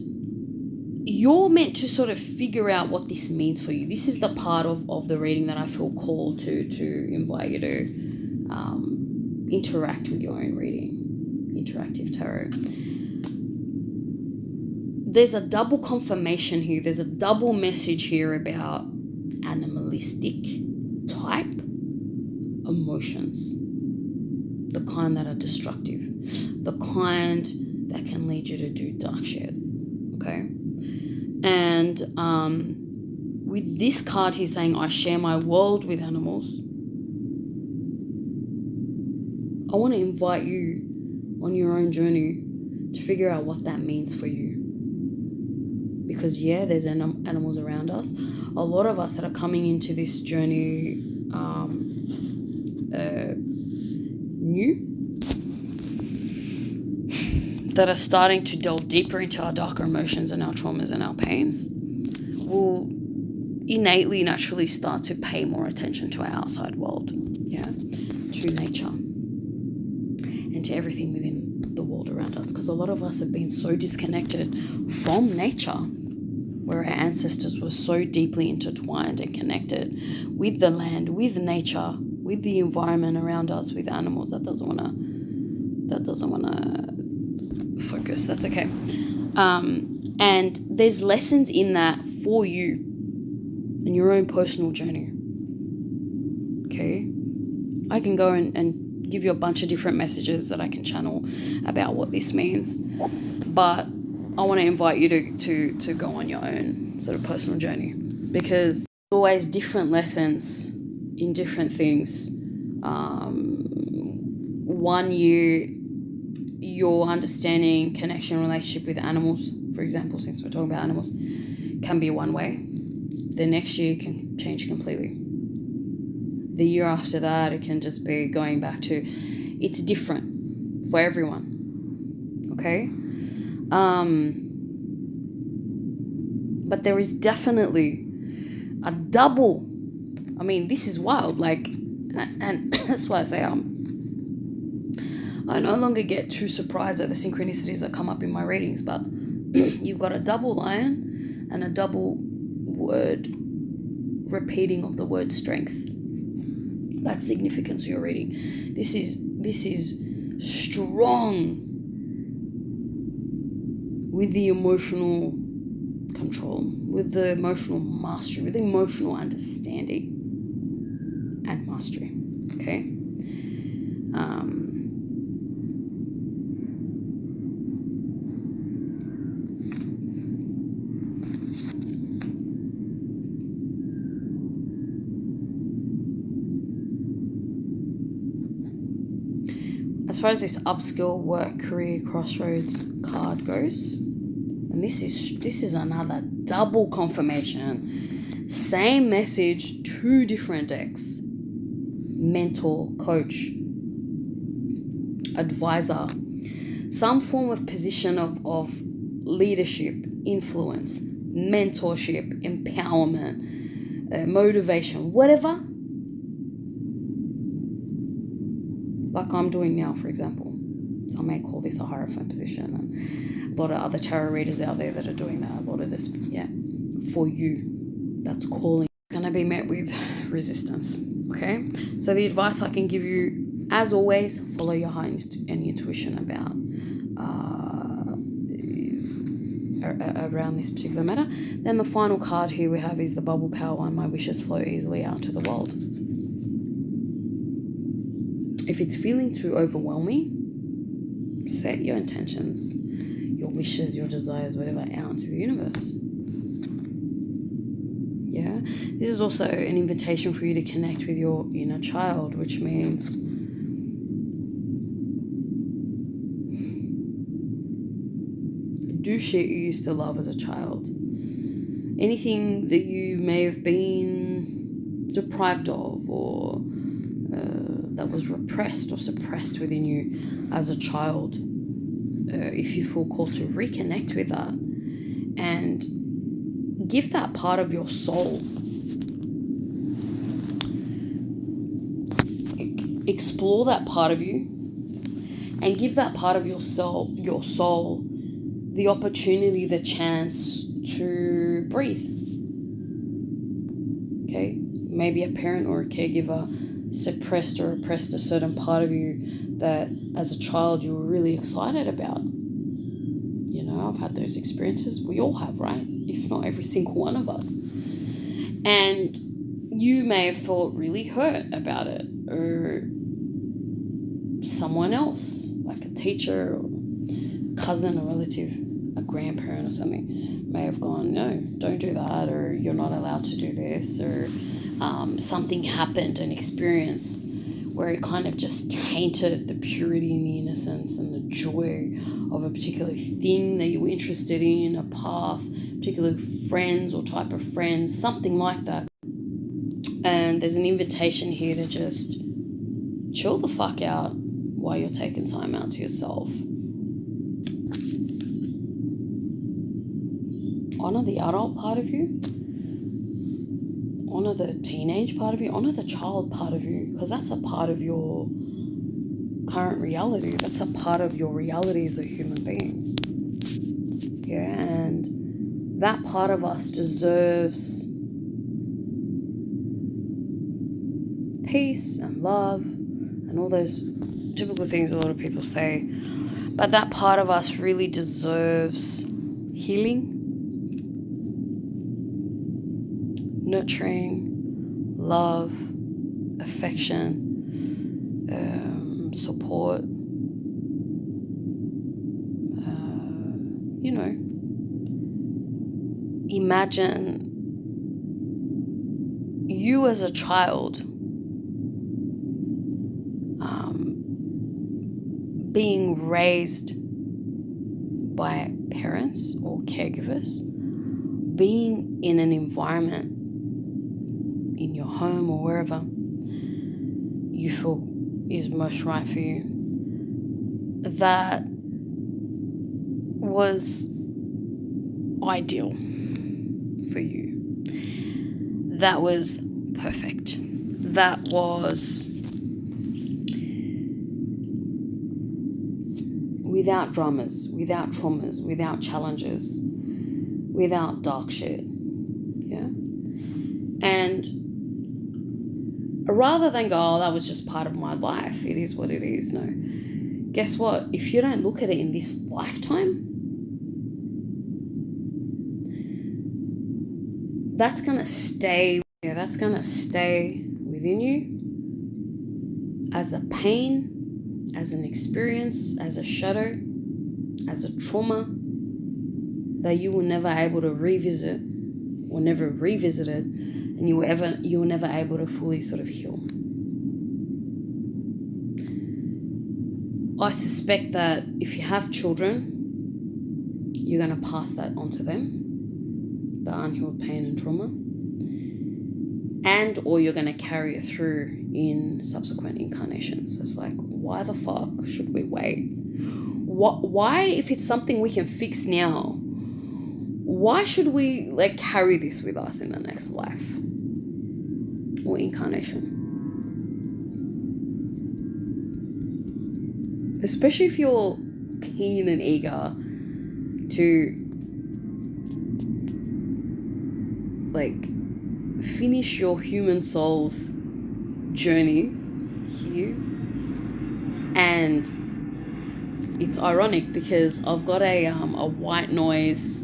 you're meant to sort of figure out what this means for you. This is the part of the reading that I feel called to invite you to interact with your own reading. Interactive tarot. There's a double confirmation here. There's a double message here about animalistic type emotions. The kind that are destructive. The kind that can lead you to do dark shit. Okay? And with this card here saying, I share my world with animals, I want to invite you on your own journey to figure out what that means for you. Because yeah, there's animals around us. A lot of us that are coming into this journey new, that are starting to delve deeper into our darker emotions and our traumas and our pains, will innately, naturally start to pay more attention to our outside world, yeah, to nature and to everything within the world around us. Because a lot of us have been so disconnected from nature, where our ancestors were so deeply intertwined and connected with the land, with nature, with the environment around us, with animals. That doesn't want to focus. That's okay. And there's lessons in that for you in your own personal journey. Okay? I can go and give you a bunch of different messages that I can channel about what this means, but I want to invite you to go on your own sort of personal journey, because there's always different lessons in different things. 1 year, your understanding, connection, relationship with animals, for example, since we're talking about animals, can be one way. The next year can change completely. The year after that, it can just be going back to, it's different for everyone. Okay? But there is definitely a double. I mean, this is wild. Like, and that's why I say I no longer get too surprised at the synchronicities that come up in my readings. But you've got a double lion and a double word repeating of the word strength. That's significant to your reading. This is strong with the emotional control, with the emotional mastery, with the emotional understanding and mastery. Okay? As far as this upskill, work, career, crossroads card goes, and this is another double confirmation. Same message, two different decks. Mentor, coach, advisor, some form of position of leadership, influence, mentorship, empowerment, motivation, whatever. Like I'm doing now, for example. Some may call this a Hierophant position. And a lot of other tarot readers out there that are doing that. A lot of this, for you, that's calling. It's going to be met with resistance, okay? So the advice I can give you, as always, follow your heart and intuition about around this particular matter. Then the final card here we have is the Bubble Power one. My wishes flow easily out to the world. If it's feeling too overwhelming, set your intentions, your wishes, your desires, whatever, out into the universe. Yeah, this is also an invitation for you to connect with your inner child, which means do shit you used to love as a child. Anything that you may have been deprived of or that was repressed or suppressed within you as a child, if you feel called to reconnect with that and give that part of your soul, explore that part of you and give that part of your soul the opportunity, the chance to breathe. Okay, maybe a parent or a caregiver suppressed or oppressed a certain part of you that as a child you were really excited about. You know, I've had those experiences. We all have, right? If not every single one of us. And you may have felt really hurt about it, or someone else, like a teacher or cousin, a relative, a grandparent or something, may have gone, no, don't do that, or you're not allowed to do this, or something happened, an experience where it kind of just tainted the purity and the innocence and the joy of a particular thing that you were interested in, a path, particular friends or type of friends, something like that. And there's an invitation here to just chill the fuck out while you're taking time out to yourself. Honor the adult part of you. Honor the teenage part of you. Honor the child part of you, because that's a part of your current reality. That's a part of your reality as a human being. Yeah, and that part of us deserves peace and love and all those typical things a lot of people say. But that part of us really deserves healing, nurturing, love, affection, support, imagine you as a child being raised by parents or caregivers, being in an environment in your home or wherever you feel is most right for you, that was ideal for you, that was perfect, that was without dramas, without traumas, without challenges, without dark shit. Yeah. And rather than go, oh, that was just part of my life, it is what it is. No. Guess what? If you don't look at it in this lifetime, that's going to stay. Yeah, that's going to stay within you as a pain, as an experience, as a shadow, as a trauma that you were never able to revisit or never revisited, and you were never able to fully sort of heal. I suspect that if you have children, you're going to pass that on to them, the unhealed pain and trauma, and or you're going to carry it through in subsequent incarnations. It's like, why the fuck should we wait? Why, if it's something we can fix now, why should we carry this with us in the next life or incarnation? especially if you're keen and eager to like finish your human soul's journey here. And it's ironic because I've got a white noise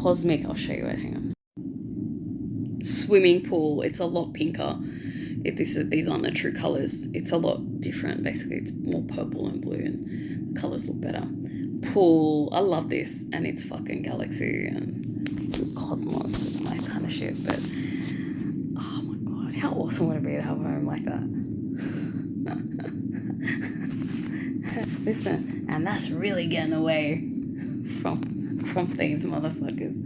cosmic, I'll show you it, hang on, swimming pool. It's a lot pinker. These aren't the true colours. It's a lot different. Basically, it's more purple and blue, and the colours look better. Pool. I love this, and it's fucking galaxy and cosmos. It's my kind of shit. But oh my god, how awesome would it be to have a home like that? Listen, and that's really getting away from these motherfuckers.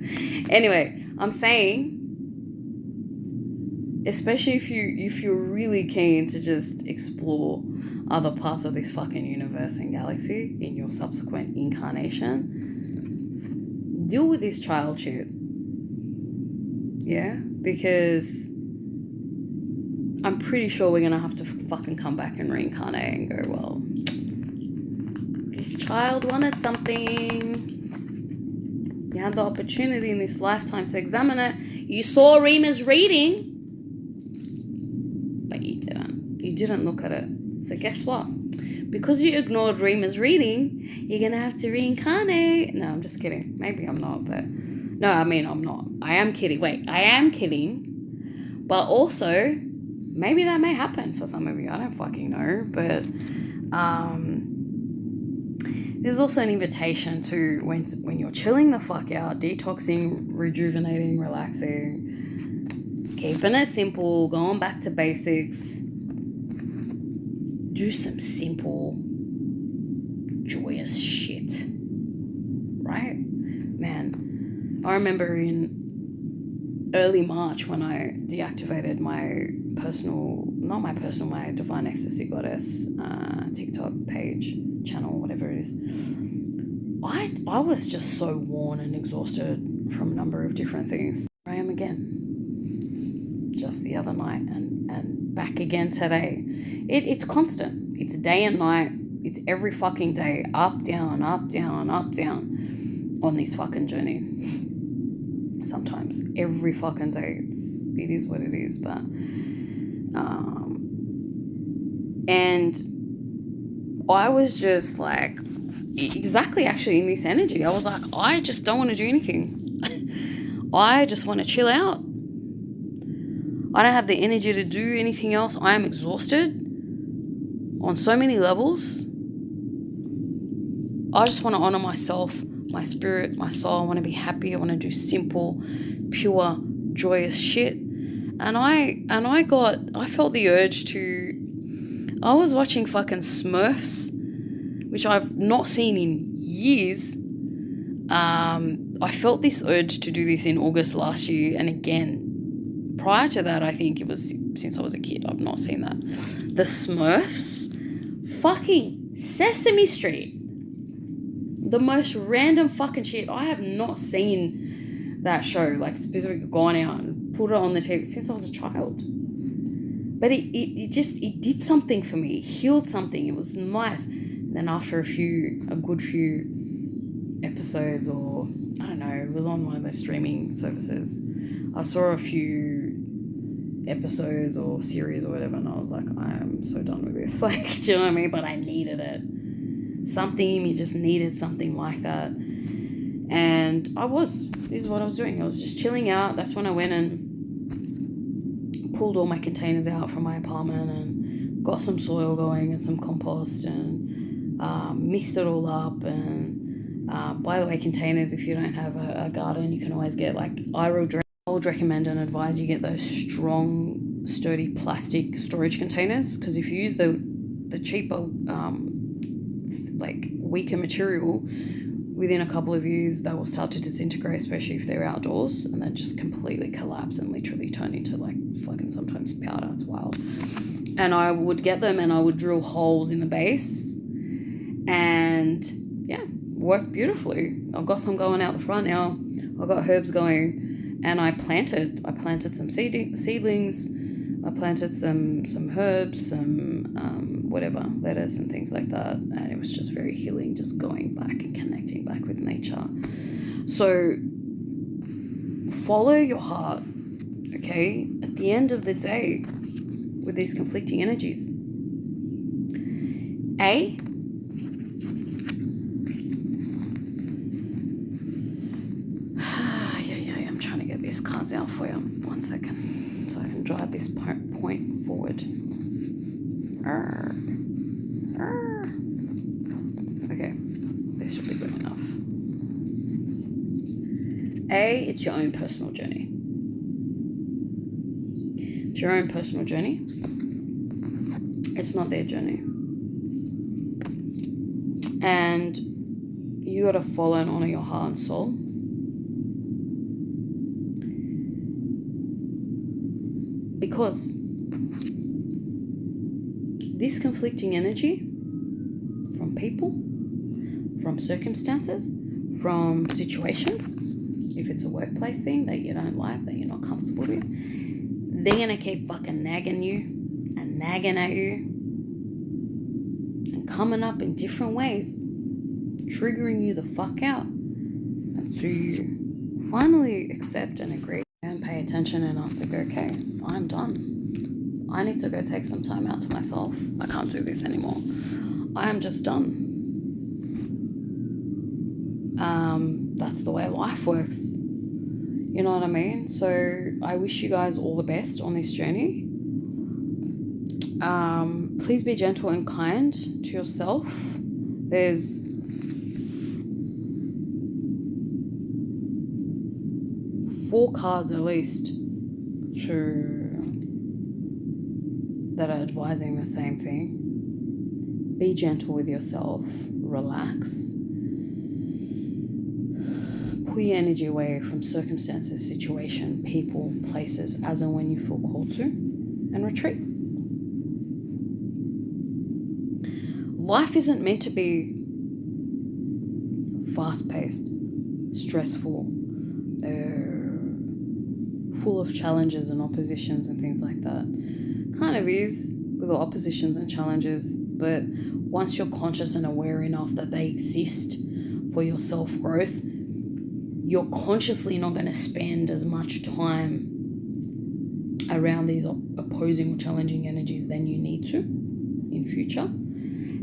Anyway, I'm saying, especially if you're really keen to just explore other parts of this fucking universe and galaxy in your subsequent incarnation, deal with this child shit. Yeah, because I'm pretty sure we're gonna have to fucking come back and reincarnate and go, well, this child wanted something. You had the opportunity in this lifetime to examine it. You saw Rima's reading, but you didn't. You didn't look at it. So guess what? Because you ignored Rima's reading, you're going to have to reincarnate. No, I'm just kidding. Maybe I'm not, but... No, I mean, I'm not. I am kidding. Wait, I am kidding. But also, maybe that may happen for some of you. I don't fucking know. But this is also an invitation to when you're chilling the fuck out, detoxing, rejuvenating, relaxing, keeping it simple, going back to basics. Do some simple, joyous shit. Right? Man, I remember in early March when I deactivated my Divine Ecstasy Goddess TikTok page, channel, whatever it is. I was just so worn and exhausted from a number of different things. I am again. Just the other night and back again today. It's constant. It's day and night. It's every fucking day. Up, down, up, down, up, down. On this fucking journey. Sometimes. Every fucking day. It is what it is. But and I was just like, exactly actually in this energy. I was like, I just don't want to do anything. I just want to chill out. I don't have the energy to do anything else. I am exhausted on so many levels. I just want to honor myself, my spirit, my soul. I want to be happy. I want to do simple, pure, joyous shit. And I felt the urge to... I was watching fucking Smurfs, which I've not seen in years. I felt this urge to do this in August last year, and again, prior to that, I think it was since I was a kid, I've not seen that. The Smurfs, fucking Sesame Street, the most random fucking shit. I have not seen that show, like specifically gone out and put it on the TV since I was a child. But it did something for me. It healed something. It was nice. And then after a good few episodes, or I don't know, it was on one of those streaming services, I saw a few episodes or series or whatever, and I was like, I am so done with this. Like, do you know what I mean? But I needed it. Something in me just needed something like that. And this is what I was doing. I was just chilling out. That's when I went and pulled all my containers out from my apartment and got some soil going and some compost and mixed it all up. And by the way, containers, if you don't have a garden, you can always get, like, I would recommend and advise you get those strong, sturdy plastic storage containers, because if you use the cheaper, like, weaker material, within a couple of years they will start to disintegrate, especially if they're outdoors, and then just completely collapse and literally turn into, like, fucking sometimes powder. It's wild. And I would get them and I would drill holes in the base, and yeah, worked beautifully. I've got some going out the front now. I've got herbs going, and I planted some seedlings I planted some herbs, some whatever, lettuce and things like that, and it was just very healing, just going back and connecting back with nature. So follow your heart, okay? At the end of the day, with these conflicting energies, I'm trying to get these cards out for you. 1 second, so I can drive this point forward. Okay, this should be good enough. It's your own personal journey. It's your own personal journey. It's not their journey. And you got to follow and honor your heart and soul. Because this conflicting energy from people, from circumstances, from situations, if it's a workplace thing that you don't like, that you're not comfortable with, they're going to keep fucking nagging you and nagging at you and coming up in different ways, triggering you the fuck out. Until you finally accept and agree and pay attention enough to go, okay, I'm done. I need to go take some time out to myself. I can't do this anymore. I am just done. That's the way life works. You know what I mean? So I wish you guys all the best on this journey. Please be gentle and kind to yourself. There's four cards at least that are advising the same thing. Be gentle with yourself. Relax. Pull your energy away from circumstances, situation, people, places, as and when you feel called to, and retreat. Life isn't meant to be fast-paced, stressful, full of challenges and oppositions and things like that. Kind of is with the oppositions and challenges, but once you're conscious and aware enough that they exist for your self-growth, you're consciously not going to spend as much time around these opposing or challenging energies than you need to in future.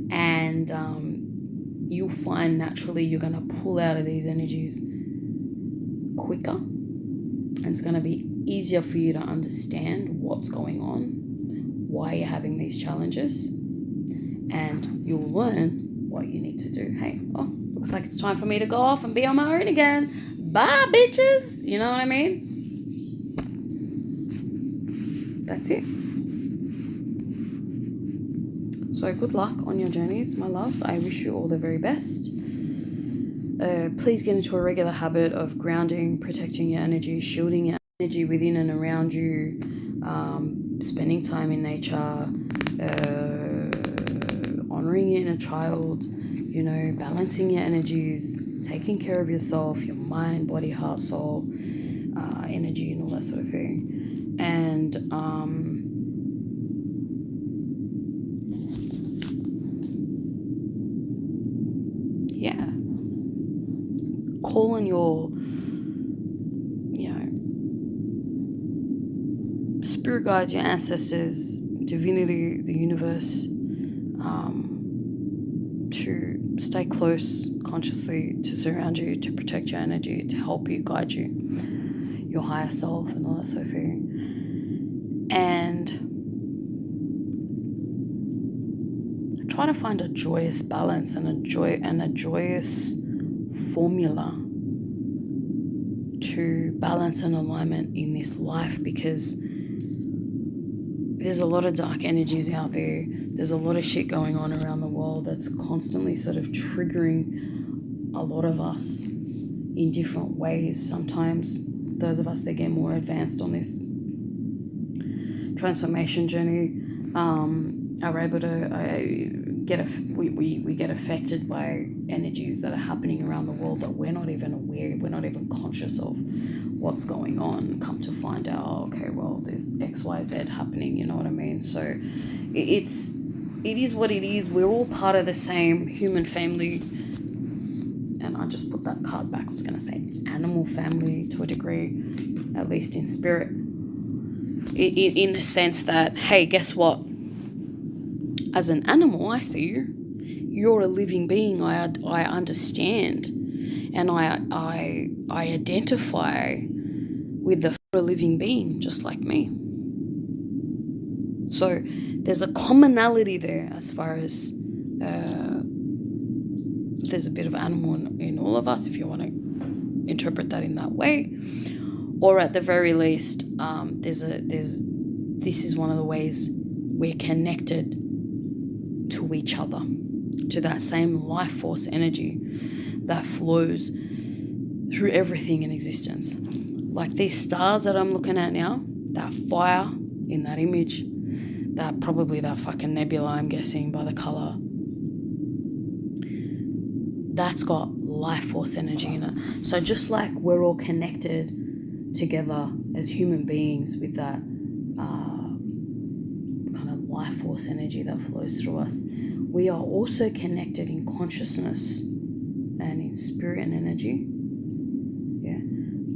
And you'll find naturally you're going to pull out of these energies quicker. And it's going to be easier for you to understand what's going on, why you're having these challenges, and you'll learn what you need to do. Hey, looks like it's time for me to go off and be on my own again. Bye, bitches. You know what I mean? That's it. So good luck on your journeys, my loves. I wish you all the very best. Please get into a regular habit of grounding, protecting your energy, shielding your energy within and around you, spending time in nature, honoring your inner child, balancing your energies, taking care of yourself, your mind, body, heart, soul, energy, and all that sort of thing. And call on your, spirit guides, your ancestors, divinity, the universe, to stay close consciously, to surround you, to protect your energy, to help you, guide you, your higher self, and all that sort of thing. And try to find a joyous balance and a joyous formula to balance and alignment in this life, because there's a lot of dark energies out there. There's a lot of shit going on around the world that's constantly sort of triggering a lot of us in different ways. Sometimes those of us that get more advanced on this transformation journey are able to we get affected by energies that are happening around the world that we're not even aware, we're not even conscious of. what's going on, come to find out, okay, well, there's XYZ happening, you know what I mean? So it is what it is. We're all part of the same human family. And I just put that card back. I was going to say animal family to a degree, at least in spirit. In the sense that, hey, guess what? As an animal, I see you. You're a living being. I understand. And I identify with the living being just like me. So there's a commonality there as far as there's a bit of animal in all of us, if you want to interpret that in that way. Or at the very least, this is one of the ways we're connected to each other, to that same life force energy that flows through everything in existence. Like these stars that I'm looking at now, that fire in that image, that fucking nebula, I'm guessing by the color, that's got life force energy in it. So just like we're all connected together as human beings with that kind of life force energy that flows through us, we are also connected in consciousness and in spirit and energy,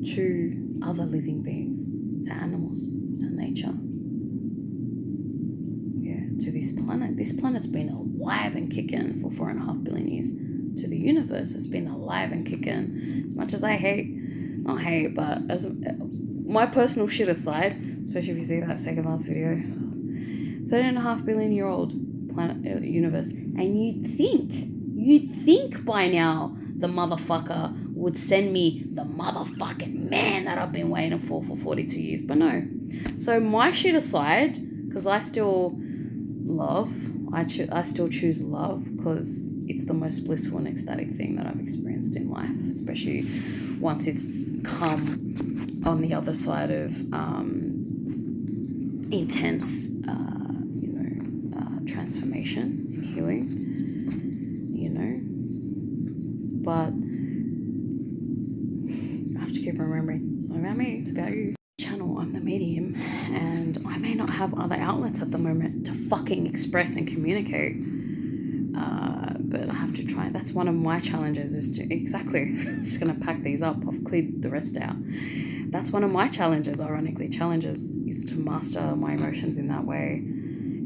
to other living beings, to animals, to nature, to this planet. This planet's been alive and kicking for 4.5 billion years. To the universe, it's been alive and kicking. As much as I not hate, but as my personal shit aside, especially if you see that second last video, 13.5 billion year old planet, universe, and you'd think by now the motherfucker would send me the motherfucking man that I've been waiting for 42 years, but no. So my shit aside, because I still love, I still choose love, because it's the most blissful and ecstatic thing that I've experienced in life, especially once it's come on the other side of intense, transformation and healing, But I have to keep remembering, it's not about me, it's about you. Channel, I'm the medium, and I may not have other outlets at the moment to fucking express and communicate. But I have to try. That's one of my challenges, is to just gonna pack these up. I've cleared the rest out. That's one of my challenges, is to master my emotions in that way,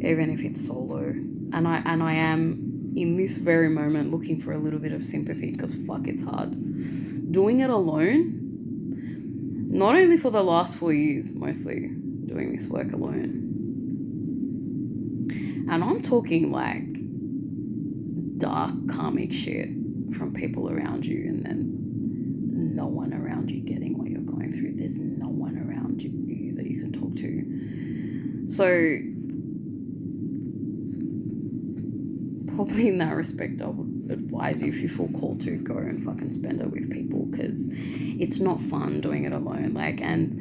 even if it's solo. And I am in this very moment looking for a little bit of sympathy, because fuck, it's hard. Doing it alone, not only for the last 4 years, mostly doing this work alone. And I'm talking like dark karmic shit from people around you, and then no one around you getting what you're going through. There's no one around you that you can talk to. So probably in that respect, I would advise you, if you feel called to, go and fucking spend it with people, because it's not fun doing it alone. And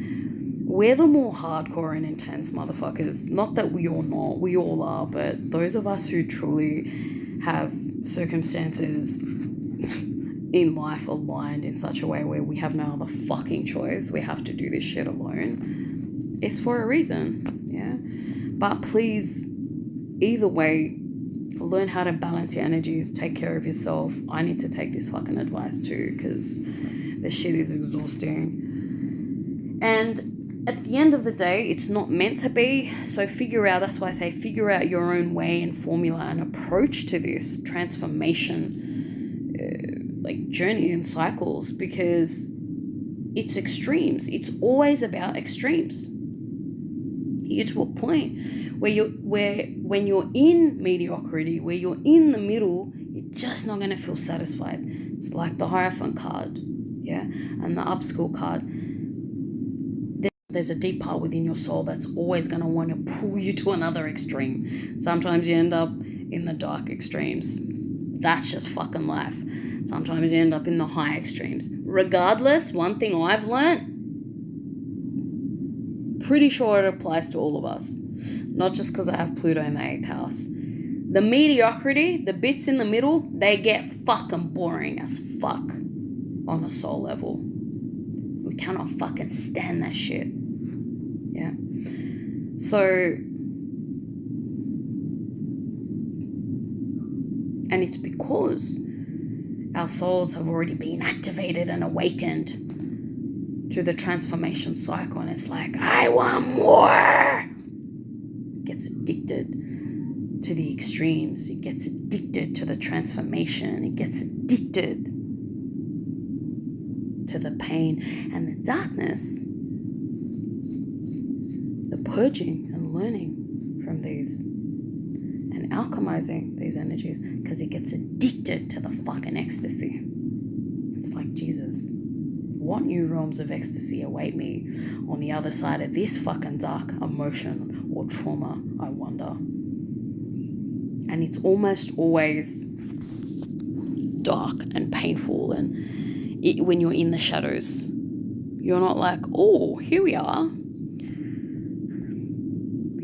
we're the more hardcore and intense motherfuckers. Not that we all are, but those of us who truly have circumstances in life aligned in such a way where we have no other fucking choice, we have to do this shit alone, it's for a reason, But please, either way, learn how to balance your energies, take care of yourself. I need to take this fucking advice too, because this shit is exhausting. And at the end of the day, it's not meant to be. So that's why I say figure out your own way and formula and approach to this transformation, journey and cycles, because it's extremes. It's always about extremes. You get to a point where when you're in mediocrity, where you're in the middle, you're just not going to feel satisfied. It's like the Hierophant card, and the Upskill card. There's a deep part within your soul that's always going to want to pull you to another extreme. Sometimes you end up in the dark extremes. That's just fucking life. Sometimes you end up in the high extremes. Regardless, one thing I've learnt, pretty sure it applies to all of us. Not just because I have Pluto in the 8th house. The mediocrity, the bits in the middle, they get fucking boring as fuck on a soul level. We We cannot fucking stand that shit. Yeah. So, and it's because our souls have already been activated and awakened to the transformation cycle. And it's like, I want more. It gets addicted to the extremes. It gets addicted to the transformation. It gets addicted to the pain and the darkness. The purging and learning from these and alchemizing these energies, because it gets addicted to the fucking ecstasy. It's like, Jesus, what new realms of ecstasy await me on the other side of this fucking dark emotion or trauma, I wonder. And it's almost always dark and painful, and when you're in the shadows, you're not like, oh, here we are.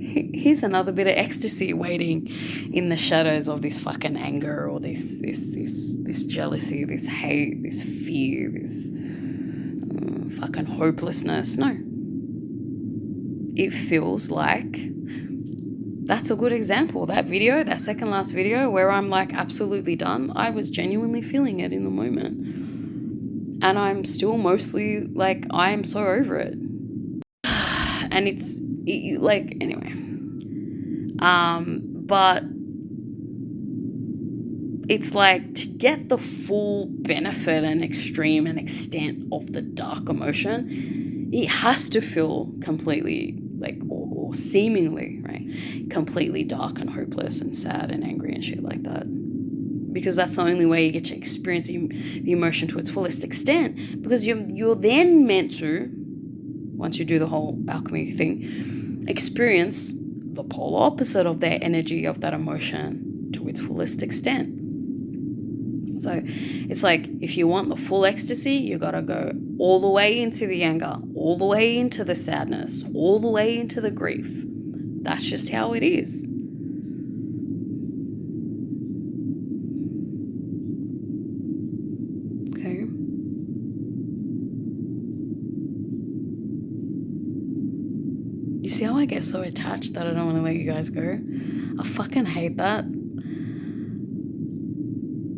Here's another bit of ecstasy waiting in the shadows of this fucking anger or this jealousy, this hate, this fear, this fucking hopelessness. No. It feels like that's a good example. That video, that second last video where I'm like absolutely done, I was genuinely feeling it in the moment. And I'm still mostly like, I am so over it. And it's like, anyway. But it's like, to get the full benefit and extreme and extent of the dark emotion, it has to feel completely like, or seemingly, right, completely dark and hopeless and sad and angry and shit like that. Because that's the only way you get to experience the emotion to its fullest extent. Because you're then meant to, once you do the whole alchemy thing, experience the polar opposite of that energy, of that emotion, to its fullest extent. So it's like, if you want the full ecstasy, you gotta go all the way into the anger, all the way into the sadness, all the way into the grief. That's just how it is. Okay. You see how I get so attached that I don't want to let you guys go? I fucking hate that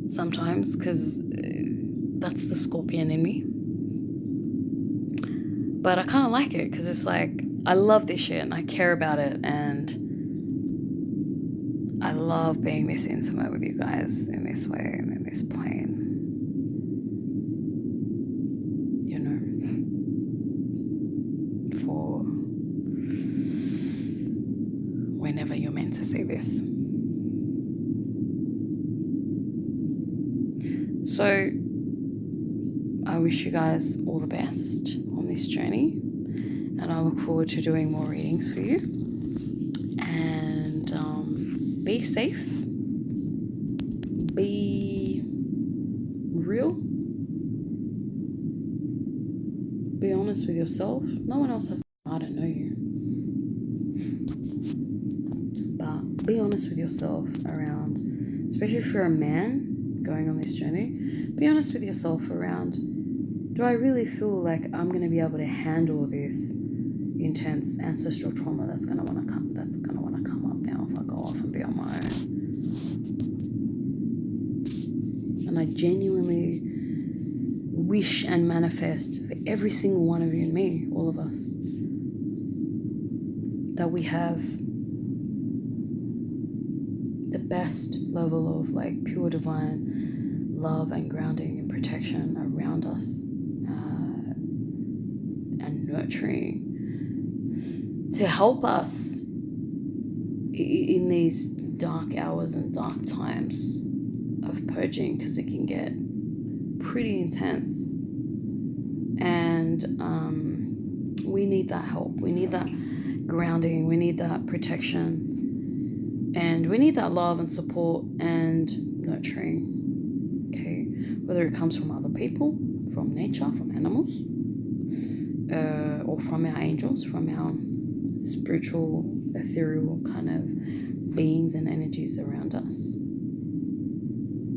sometimes, because that's the scorpion in me. But I kind of like it, because it's like, I love this shit and I care about it, and I love being this intimate with you guys in this way and in this plane. You know, for whenever you're meant to see this. So I wish you guys all the best on this journey, and I look forward to doing more readings for you. And be safe, be real, be honest with yourself. No one else has to. I don't know you, but be honest with yourself around, especially if you're a man going on this journey, be honest with yourself around, do I really feel like I'm going to be able to handle this intense ancestral trauma that's going to want to come up now if I go off and be on my own? And I genuinely wish and manifest for every single one of you and me, all of us, that we have the best level of like pure divine love and grounding and protection around us, and nurturing to help us in these dark hours and dark times of purging, because it can get pretty intense. And we need that help. We need that grounding. We need that protection. And we need that love and support and nurturing, okay? Whether it comes from other people, from nature, from animals, or from our angels, from our spiritual, ethereal kind of beings and energies around us,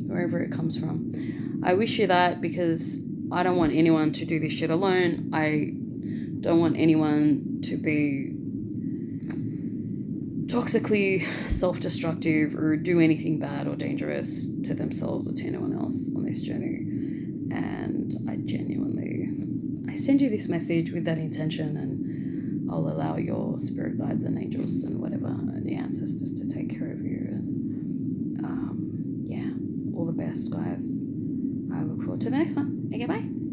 wherever it comes from. I wish you that, because I don't want anyone to do this shit alone. I don't want anyone to be toxically self-destructive or do anything bad or dangerous to themselves or to anyone else on this journey. And I send you this message with that intention, and I'll allow your spirit guides and angels and whatever and the ancestors to take care of you. And yeah, all the best, guys. I look forward to the next one. Okay, bye.